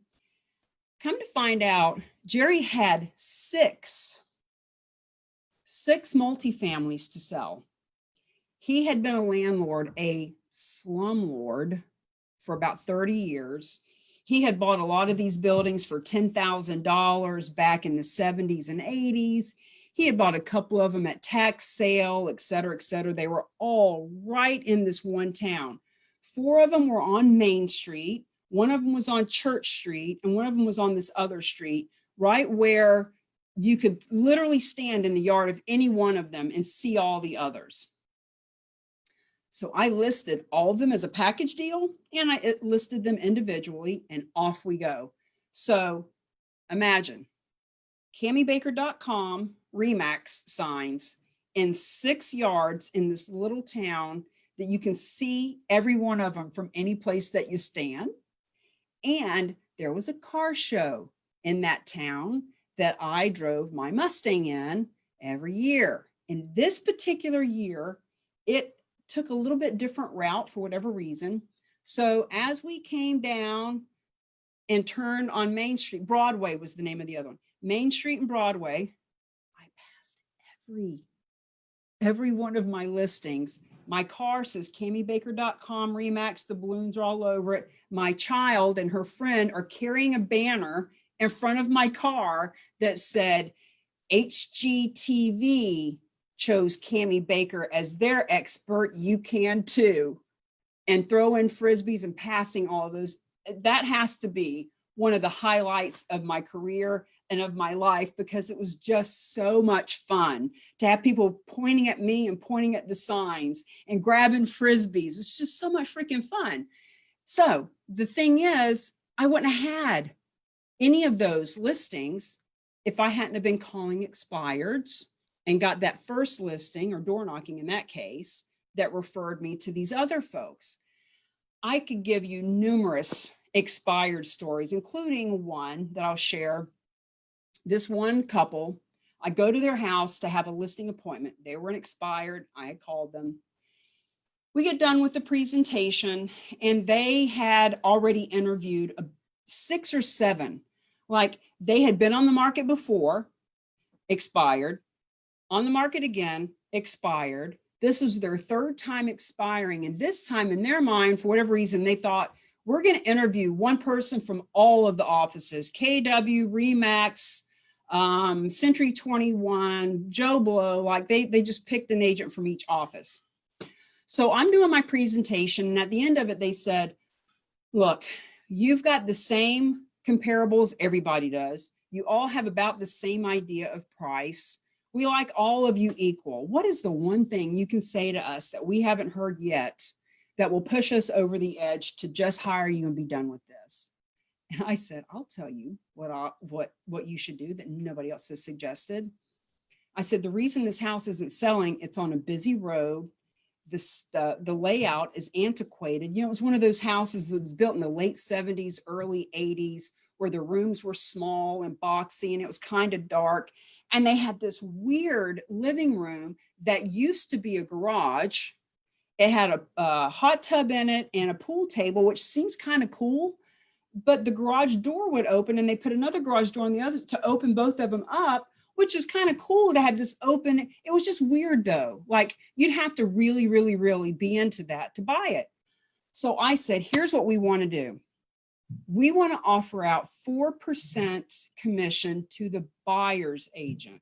Come to find out, Jerry had six multifamilies to sell. He had been a landlord, a slumlord, for about 30 years. He had bought a lot of these buildings for $10,000 back in the 70s and 80s. He had bought a couple of them at tax sale, et cetera, et cetera. They were all right in this one town. 4 of them were on Main Street. 1 of them was on Church Street, and 1 of them was on this other street, right where you could literally stand in the yard of any one of them and see all the others. So I listed all of them as a package deal, and I listed them individually, and off we go. So imagine CamiBaker.com Remax signs in 6 yards in this little town that you can see every one of them from any place that you stand. And there was a car show in that town that I drove my Mustang in every year. In this particular year, it took a little bit different route for whatever reason. So as we came down and turned on Main Street, Broadway was the name of the other one, Main Street and Broadway, I passed every one of my listings My car says CamiBaker.com Remax. The balloons are all over it. My child and her friend are carrying a banner in front of my car that said HGTV chose Cami Baker as their expert. You can too. And throwing frisbees and passing all of those. That has to be one of the highlights of my career and of my life, because it was just so much fun to have people pointing at me and pointing at the signs and grabbing frisbees. It's just so much freaking fun. So the thing is, I wouldn't have had any of those listings if I hadn't have been calling expireds and got that first listing, or door knocking in that case, that referred me to these other folks. I could give you numerous expired stories, including one that I'll share. This one couple, I go to their house to have a listing appointment. They were an expired. I had called them. We get done with the presentation, and they had already interviewed 6 or 7. Like, they had been on the market before, expired, on the market again, expired. This was their 3rd time expiring. And this time, in their mind, for whatever reason, they thought, we're going to interview one person from all of the offices, KW, Remax, Century 21, Joe Blow. Like, they just picked an agent from each office. So I'm doing my presentation, and at the end of it, they said, look, you've got the same comparables everybody does. You all have about the same idea of price. We like all of you equal. What is the one thing you can say to us that we haven't heard yet that will push us over the edge to just hire you and be done with this? And I said, I'll tell you what you should do that nobody else has suggested. I said, the reason this house isn't selling, it's on a busy road. The layout is antiquated. You know, it was one of those houses that was built in the late 70s, early 80s, where the rooms were small and boxy, and it was kind of dark. And they had this weird living room that used to be a garage. It had a hot tub in it and a pool table, which seems kind of cool. But the garage door would open, and they put another garage door on the other to open both of them up, which is kind of cool to have this open. It was just weird though. Like, you'd have to really, really, really be into that to buy it. So I said, here's what we want to do. We want to offer out 4% commission to the buyer's agent,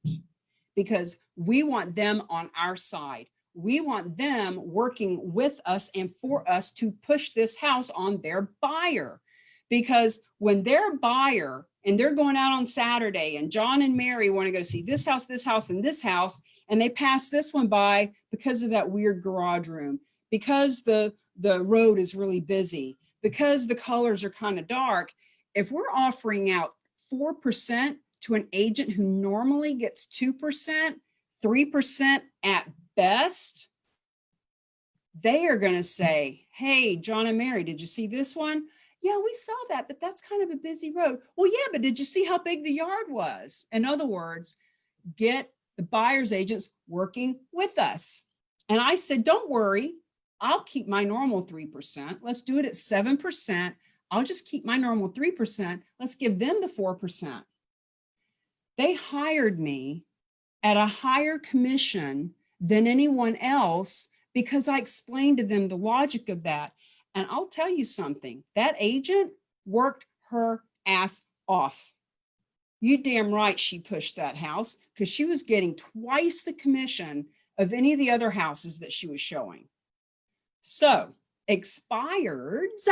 because we want them on our side. We want them working with us and for us to push this house on their buyer. Because when their buyer, and they're going out on Saturday, and John and Mary want to go see this house, and this house, and they pass this one by because of that weird garage room, because the road is really busy, because the colors are kind of dark. If we're offering out 4% to an agent who normally gets 2%, 3% at best, they are going to say, hey, John and Mary, did you see this one? Yeah, we saw that, but that's kind of a busy road. Well, yeah, but did you see how big the yard was? In other words, get the buyer's agents working with us. And I said, don't worry, I'll keep my normal 3%. Let's do it at 7%. I'll just keep my normal 3%. Let's give them the 4%. They hired me at a higher commission than anyone else because I explained to them the logic of that. And I'll tell you something, that agent worked her ass off. You damn right she pushed that house, because she was getting twice the commission of any of the other houses that she was showing. So expireds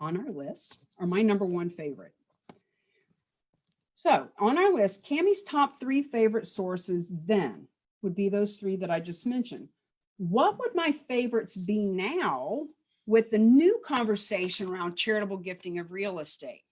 on our list are my #1 favorite. So on our list, Cami's top 3 favorite sources then would be those 3 that I just mentioned. What would my favorites be now with the new conversation around charitable gifting of real estate?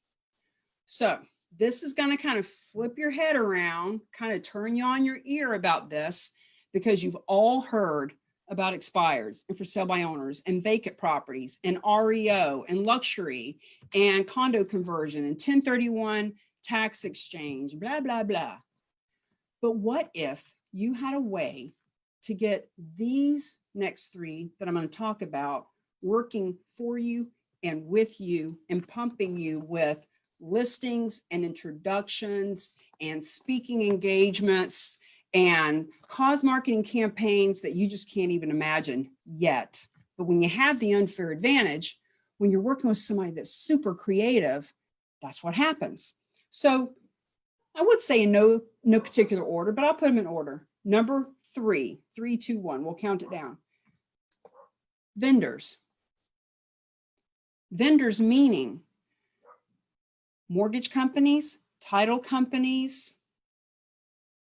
So this is going to kind of flip your head around, kind of turn you on your ear about this, because you've all heard about expireds and for sale by owners and vacant properties and REO and luxury and condo conversion and 1031 tax exchange, blah, blah, blah. But what if you had a way to get these next 3 that I'm going to talk about working for you and with you and pumping you with listings and introductions and speaking engagements and cause marketing campaigns that you just can't even imagine yet. But when you have the unfair advantage, when you're working with somebody that's super creative, that's what happens. So I would say in no particular order, but I'll put them in order. Number 3, 3, 2, 1. We'll count it down. Vendors. Vendors meaning mortgage companies, title companies,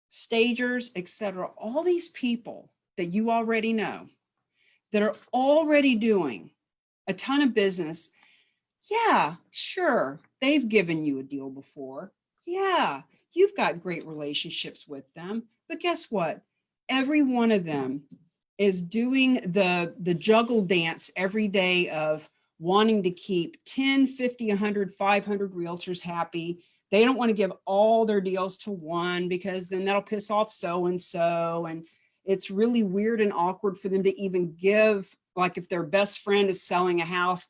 stagers, etc. All these people that you already know that are already doing a ton of business. Yeah, sure, they've given you a deal before. Yeah, you've got great relationships with them. But guess what? Every one of them is doing the juggle dance every day of wanting to keep 10, 50, 100, 500 realtors happy. They don't want to give all their deals to one because then that'll piss off so-and-so. And it's really weird and awkward for them to even give, like if their best friend is selling a house,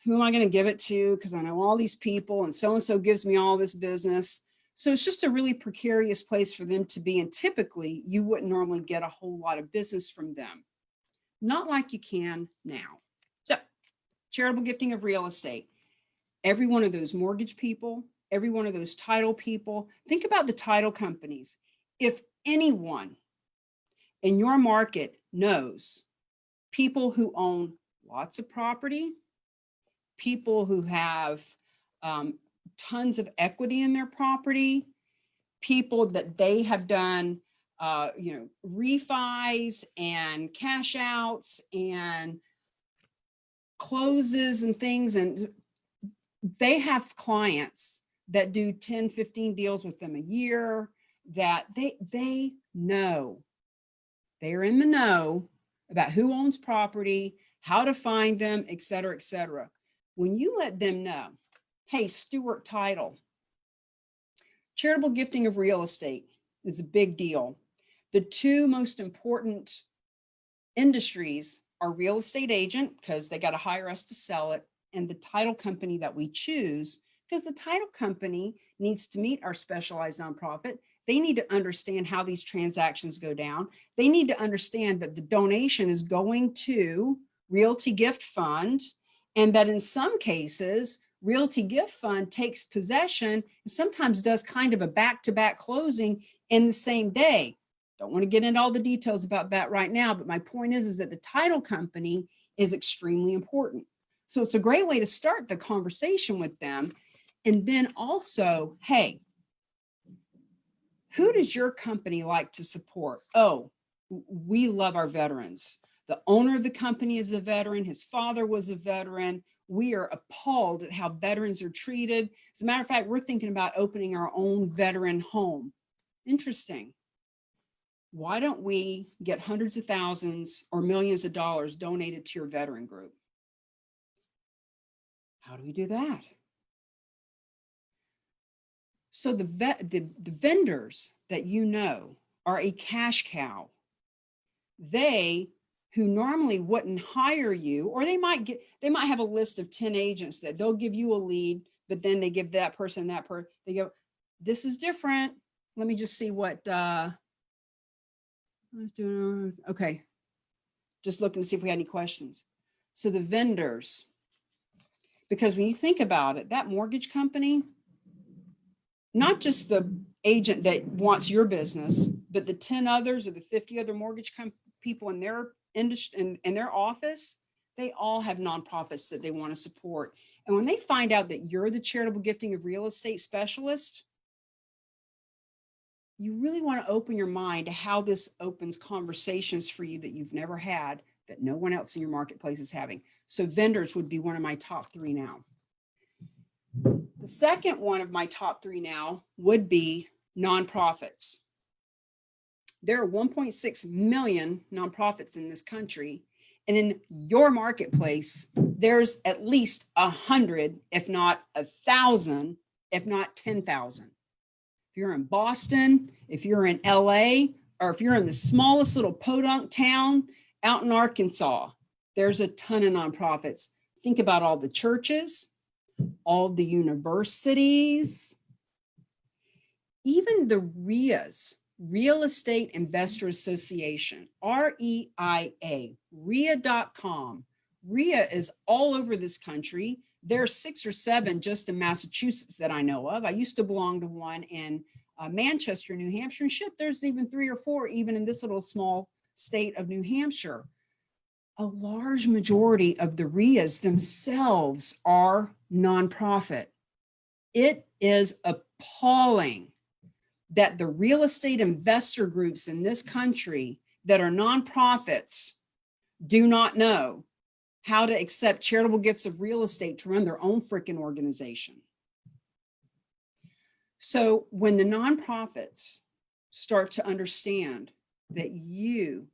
who am I going to give it to? Because I know all these people and so gives me all this business. So it's just a really precarious place for them to be. And typically you wouldn't normally get a whole lot of business from them. Not like you can now. So charitable gifting of real estate. Every one of those mortgage people, every one of those title people, think about the title companies. If anyone in your market knows people who own lots of property, people who have tons of equity in their property, people that they have done refis and cash outs and closes and things, and they have clients that do 10, 15 deals with them a year, that they know, they're in the know about who owns property, how to find them, et cetera, et cetera. When you let them know, hey, Stewart Title, charitable gifting of real estate is a big deal. The two most important industries are real estate agent, because they got to hire us to sell it, and the title company that we choose, because the title company needs to meet our specialized nonprofit. They need to understand how these transactions go down. They need to understand that the donation is going to Realty Gift Fund, and that in some cases, Realty Gift Fund takes possession and sometimes does kind of a back-to-back closing in the same day. Don't want to get into all the details about that right now, but my point is that the title company is extremely important. So it's a great way to start the conversation with them. And then also, hey, who does your company like to support? Oh, we love our veterans. The owner of the company is a veteran. His father was a veteran. We are appalled at how veterans are treated. As a matter of fact, we're thinking about opening our own veteran home. Interesting. Why don't we get hundreds of thousands or millions of dollars donated to your veteran group? How do we do that? So the vendors that you know are a cash cow. They who normally wouldn't hire you, or they might have a list of 10 agents that they'll give you a lead, but then they give that person, they go, this is different. Let me just see what, let's do, okay. Just looking to see if we had any questions. So the vendors, because when you think about it, that mortgage company, not just the agent that wants your business, but the 10 others or the 50 other mortgage people in their industry, in their office, they all have nonprofits that they want to support. And when they find out that you're the charitable gifting of real estate specialist, you really want to open your mind to how this opens conversations for you that you've never had, that no one else in your marketplace is having. So vendors would be one of my top 3 now. The second one of my top 3 now would be nonprofits. There are 1.6 million nonprofits in this country. And in your marketplace, there's at least 100, if not 1,000, if not 10,000. If you're in Boston, if you're in LA, or if you're in the smallest little podunk town out in Arkansas, there's a ton of nonprofits. Think about all the churches, all the universities, even the RIAs, Real Estate Investor Association, REIA, REIA.com. REIA is all over this country. There are 6 or 7 just in Massachusetts that I know of. I used to belong to one in Manchester, New Hampshire, and shit, there's even 3 or 4 even in this little small state of New Hampshire. A large majority of the REIAs themselves are nonprofit. It is appalling that the real estate investor groups in this country that are nonprofits do not know how to accept charitable gifts of real estate to run their own freaking organization. So when the nonprofits start to understand that you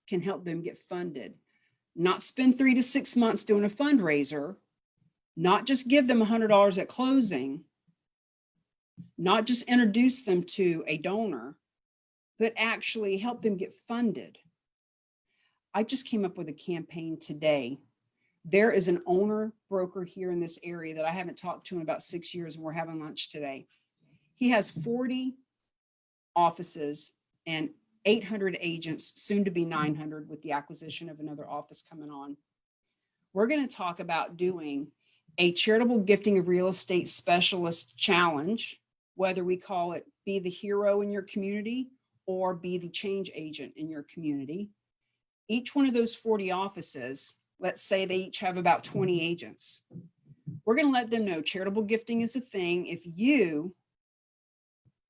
can help them get funded, not spend 3 to 6 months doing a fundraiser, not just give them $100 at closing, not just introduce them to a donor, but actually help them get funded. I just came up with a campaign today. There is an owner broker here in this area that I haven't talked to in about 6 years, and we're having lunch today. He has 40 offices and 800 agents, soon to be 900 with the acquisition of another office coming on. We're going to talk about doing a charitable gifting of real estate specialist challenge, whether we call it be the hero in your community or be the change agent in your community. Each one of those 40 offices, let's say they each have about 20 agents. We're going to let them know charitable gifting is a thing. If you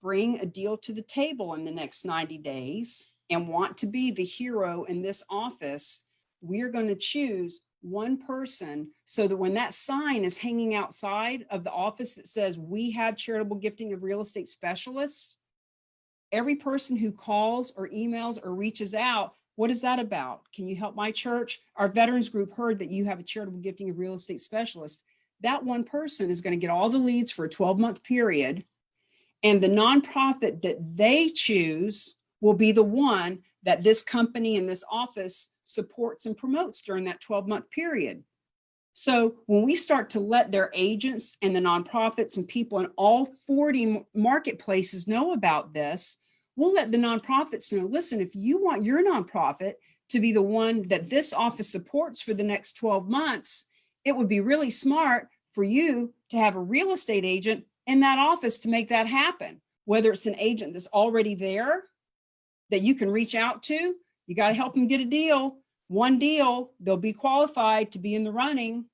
bring a deal to the table in the next 90 days and want to be the hero in this office, we're going to choose one person so that when that sign is hanging outside of the office that says we have charitable gifting of real estate specialists, every person who calls or emails or reaches out, what is that about? Can you help my church? Our veterans group heard that you have a charitable gifting of real estate specialist. That one person is going to get all the leads for a 12-month period. And the nonprofit that they choose will be the one that this company and this office supports and promotes during that 12-month period. So when we start to let their agents and the nonprofits and people in all 40 marketplaces know about this, we'll let the nonprofits know, listen, if you want your nonprofit to be the one that this office supports for the next 12 months, it would be really smart for you to have a real estate agent in that office to make that happen. Whether it's an agent that's already there that you can reach out to, you got to help them get a deal. One deal, they'll be qualified to be in the running.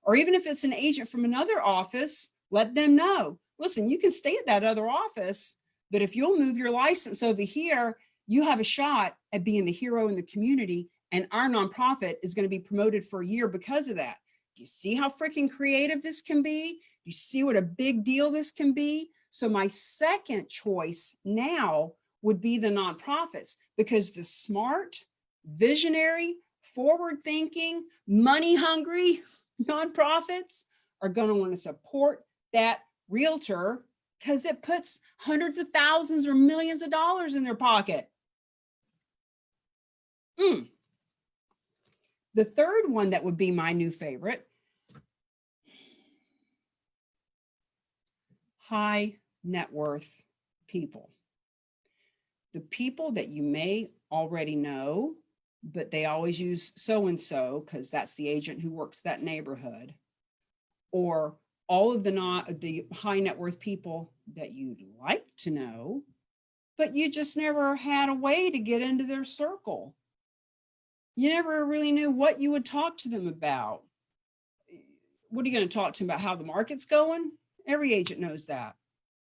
Or even if it's an agent from another office, let them know, listen, you can stay at that other office, but if you'll move your license over here, you have a shot at being the hero in the community, and our nonprofit is going to be promoted for a year because of that. Do you see how freaking creative this can be? Do you see what a big deal this can be? So my second choice now would be the nonprofits, because the smart, visionary, forward-thinking, money-hungry nonprofits are going to want to support that realtor because it puts hundreds of thousands or millions of dollars in their pocket. The third one that would be my new favorite, high net worth people. The people that you may already know, but they always use so-and-so because that's the agent who works that neighborhood, or all of the high net worth people that you'd like to know, but you just never had a way to get into their circle. You never really knew what you would talk to them about. What are you going to talk to them about? How the market's going? Every agent knows that.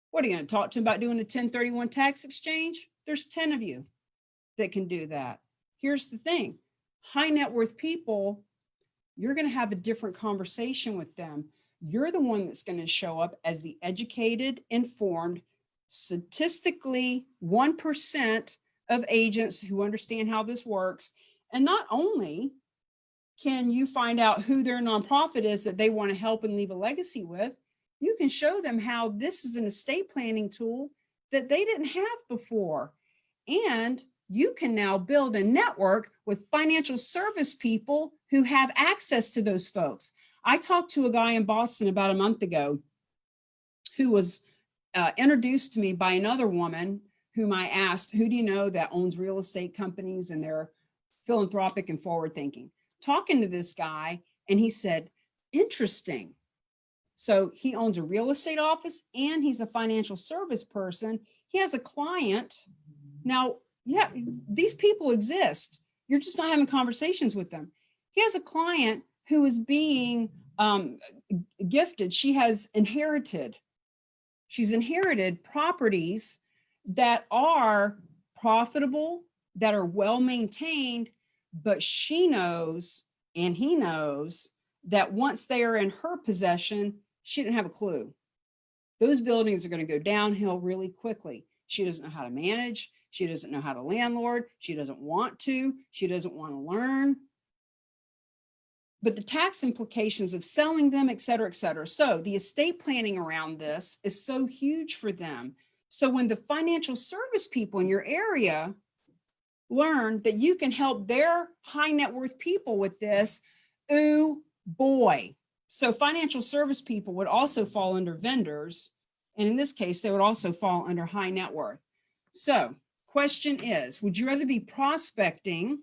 What are you going to talk to them about doing a 1031 tax exchange? There's 10 of you that can do that. Here's the thing. High net worth people, you're going to have a different conversation with them. You're the one that's going to show up as the educated, informed, statistically 1% of agents who understand how this works. And not only can you find out who their nonprofit is that they want to help and leave a legacy with, you can show them how this is an estate planning tool that they didn't have before. And you can now build a network with financial service people who have access to those folks. I talked to a guy in Boston about a month ago who was introduced to me by another woman whom I asked, who do you know that owns real estate companies and they're philanthropic and forward thinking? Talking to this guy, and he said, interesting. So he owns a real estate office and he's a financial service person. He has a client. Now, yeah, these people exist. You're just not having conversations with them. He has a client who is being gifted. She's inherited properties that are profitable, that are well maintained, but she knows and he knows that once they are in her possession, she didn't have a clue. Those buildings are going to go downhill really quickly. She doesn't know how to manage. She doesn't know how to landlord. She doesn't want to. She doesn't want to learn. But the tax implications of selling them, et cetera, et cetera. So the estate planning around this is so huge for them. So when the financial service people in your area learn that you can help their high net worth people with this, ooh boy. So financial service people would also fall under vendors. And in this case, they would also fall under high net worth. So question is, would you rather be prospecting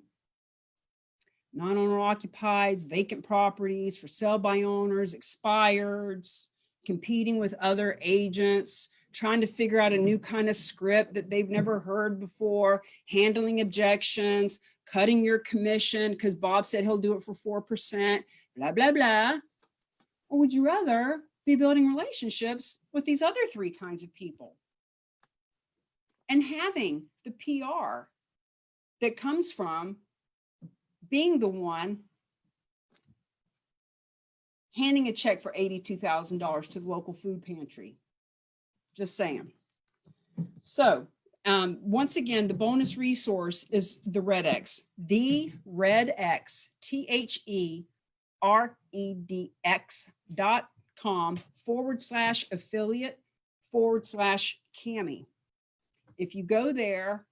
non-owner occupied, vacant properties for sale by owners, expireds, competing with other agents, trying to figure out a new kind of script that they've never heard before, handling objections, cutting your commission because Bob said he'll do it for 4%, blah, blah, blah? Or would you rather be building relationships with these other three kinds of people and having the PR that comes from being the one handing a check for $82,000 to the local food pantry? Just saying. So once again, the bonus resource is the Red X, the Red X, TheRedX.com/affiliate/Cami. If you go there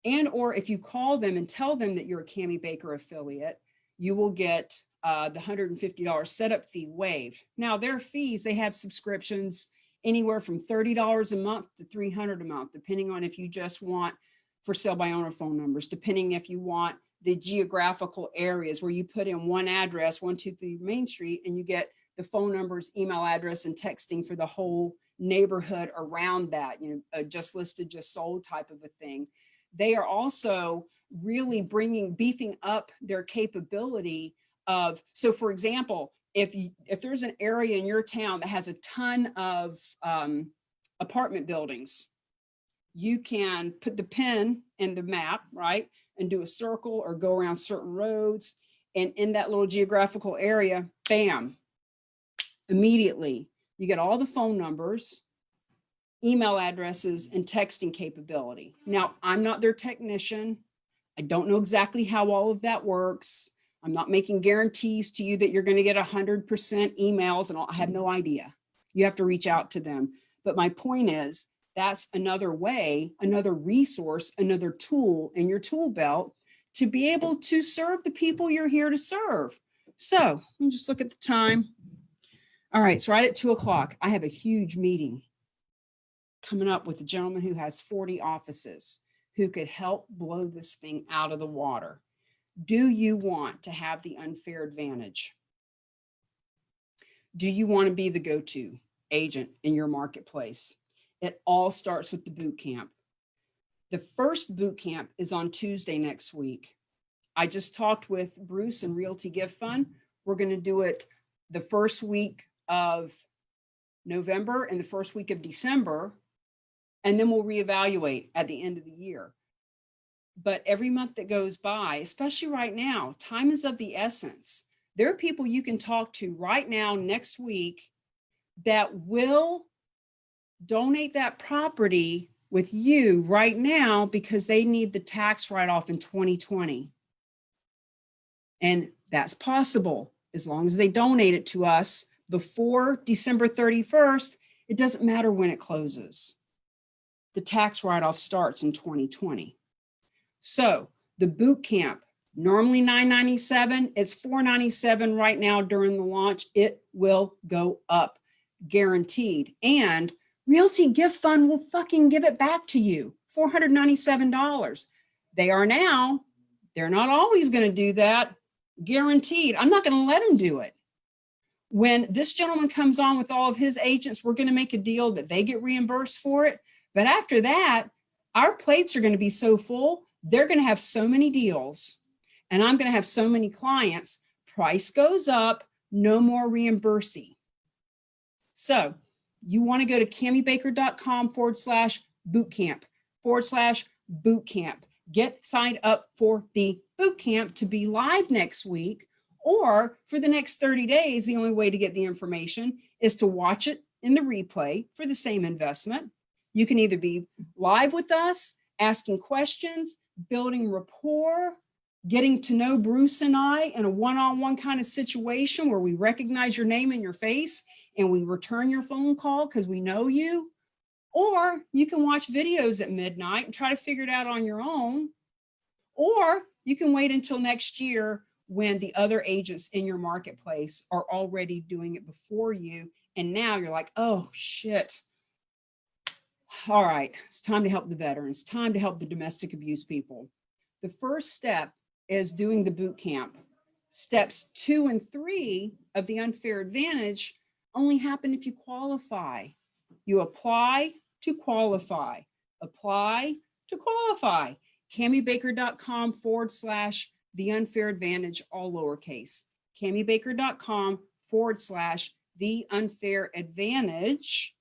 and or if you call them and tell them that you're a Cami Baker affiliate, you will get the $150 setup fee waived. Now their fees, they have subscriptions anywhere from $30 a month to $300 a month, depending on if you just want for sale by owner phone numbers, depending if you want the geographical areas where you put in one address, 123 Main Street, and you get the phone numbers, email address, and texting for the whole neighborhood around that, you know, just listed, just sold type of a thing. They are also really beefing up their capability of, so for example, if there's an area in your town that has a ton of apartment buildings, you can put the pin in the map, right? And do a circle or go around certain roads. And in that little geographical area, bam, immediately, you get all the phone numbers, email addresses, and texting capability. Now, I'm not their technician. I don't know exactly how all of that works. I'm not making guarantees to you that you're going to get 100% emails, and I have no idea. You have to reach out to them. But my point is, that's another way, another resource, another tool in your tool belt to be able to serve the people you're here to serve. So let me just look at the time. All right, it's right at 2 o'clock. I have a huge meeting coming up with a gentleman who has 40 offices who could help blow this thing out of the water. Do you want to have the unfair advantage? Do you want to be the go-to agent in your marketplace? It all starts with the boot camp. The first boot camp is on Tuesday next week. I just talked with Bruce and Realty Gift Fund. We're going to do it the first week of November and the first week of December, and then we'll reevaluate at the end of the year. But every month that goes by, especially right now, time is of the essence. There are people you can talk to right now, next week, that will donate that property with you right now because they need the tax write-off in 2020. And that's possible as long as they donate it to us before December 31st. It doesn't matter when it closes. The tax write-off starts in 2020. So the boot camp, normally $997, it's $497 right now during the launch. It will go up, guaranteed. And Realty Gift Fund will fucking give it back to you $497. They are now. They're not always going to do that. Guaranteed. I'm not going to let them do it. When this gentleman comes on with all of his agents, we're going to make a deal that they get reimbursed for it. But after that, our plates are going to be so full, they're going to have so many deals, and I'm going to have so many clients. Price goes up, no more reimbursing. So you want to go to cammiebaker.com/bootcamp/bootcamp. Get signed up for the boot camp to be live next week, or for the next 30 days. The only way to get the information is to watch it in the replay for the same investment. You can either be live with us, asking questions, building rapport, getting to know Bruce and I in a one-on-one kind of situation where we recognize your name and your face and we return your phone call because we know you. Or you can watch videos at midnight and try to figure it out on your own. Or you can wait until next year when the other agents in your marketplace are already doing it before you. And now you're like, oh shit. All right, it's time to help the veterans, time to help the domestic abuse people. The first step is doing the boot camp. Steps 2 and 3 of the unfair advantage only happen if you qualify. You apply to qualify. Apply to qualify. cammiebaker.com/the unfair advantage, all lowercase. cammiebaker.com/the unfair advantage.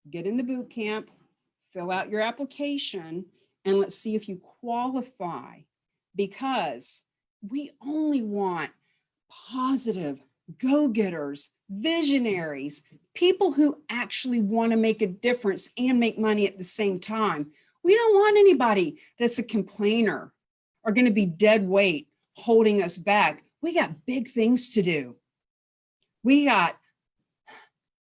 Get in the boot camp, fill out your application, and let's see if you qualify, because we only want positive go-getters, visionaries, people who actually want to make a difference and make money at the same time. We don't want anybody that's a complainer or going to be dead weight holding us back. We got big things to do. We got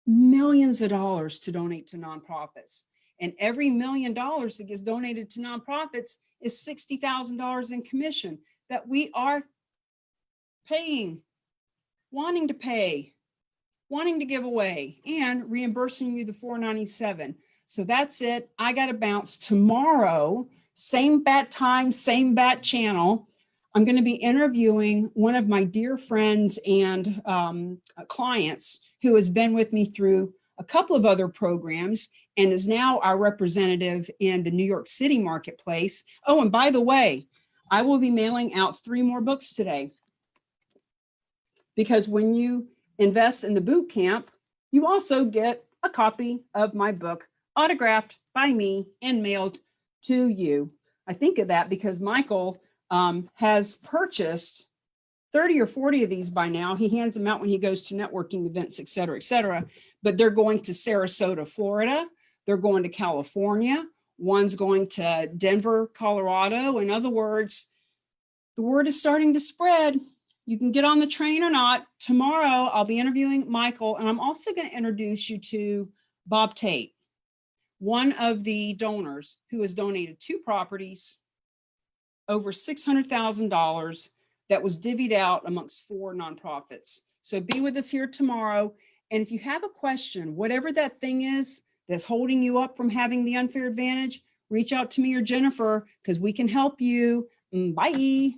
millions of dollars to donate to nonprofits. And every $1 million that gets donated to nonprofits is $60,000 in commission that we are paying, wanting to pay, wanting to give away, and reimbursing you the $497. So that's it. I got to bounce. Tomorrow, same bat time, same bat channel. I'm going to be interviewing one of my dear friends and clients who has been with me through a couple of other programs and is now our representative in the New York City marketplace. Oh, and by the way, I will be mailing out 3 more books today, because when you invest in the boot camp, you also get a copy of my book autographed by me and mailed to you. I think of that because Michael has purchased 30 or 40 of these by now. He hands them out when he goes to networking events, et cetera, but they're going to Sarasota, Florida. They're going to California. One's going to Denver, Colorado. In other words, the word is starting to spread. You can get on the train or not. Tomorrow, I'll be interviewing Michael, and I'm also going to introduce you to Bob Tate, one of the donors who has donated 2 properties, over $600,000 that was divvied out amongst 4 nonprofits. So be with us here tomorrow. And if you have a question, whatever that thing is that's holding you up from having the unfair advantage, reach out to me or Jennifer, because we can help you. Bye.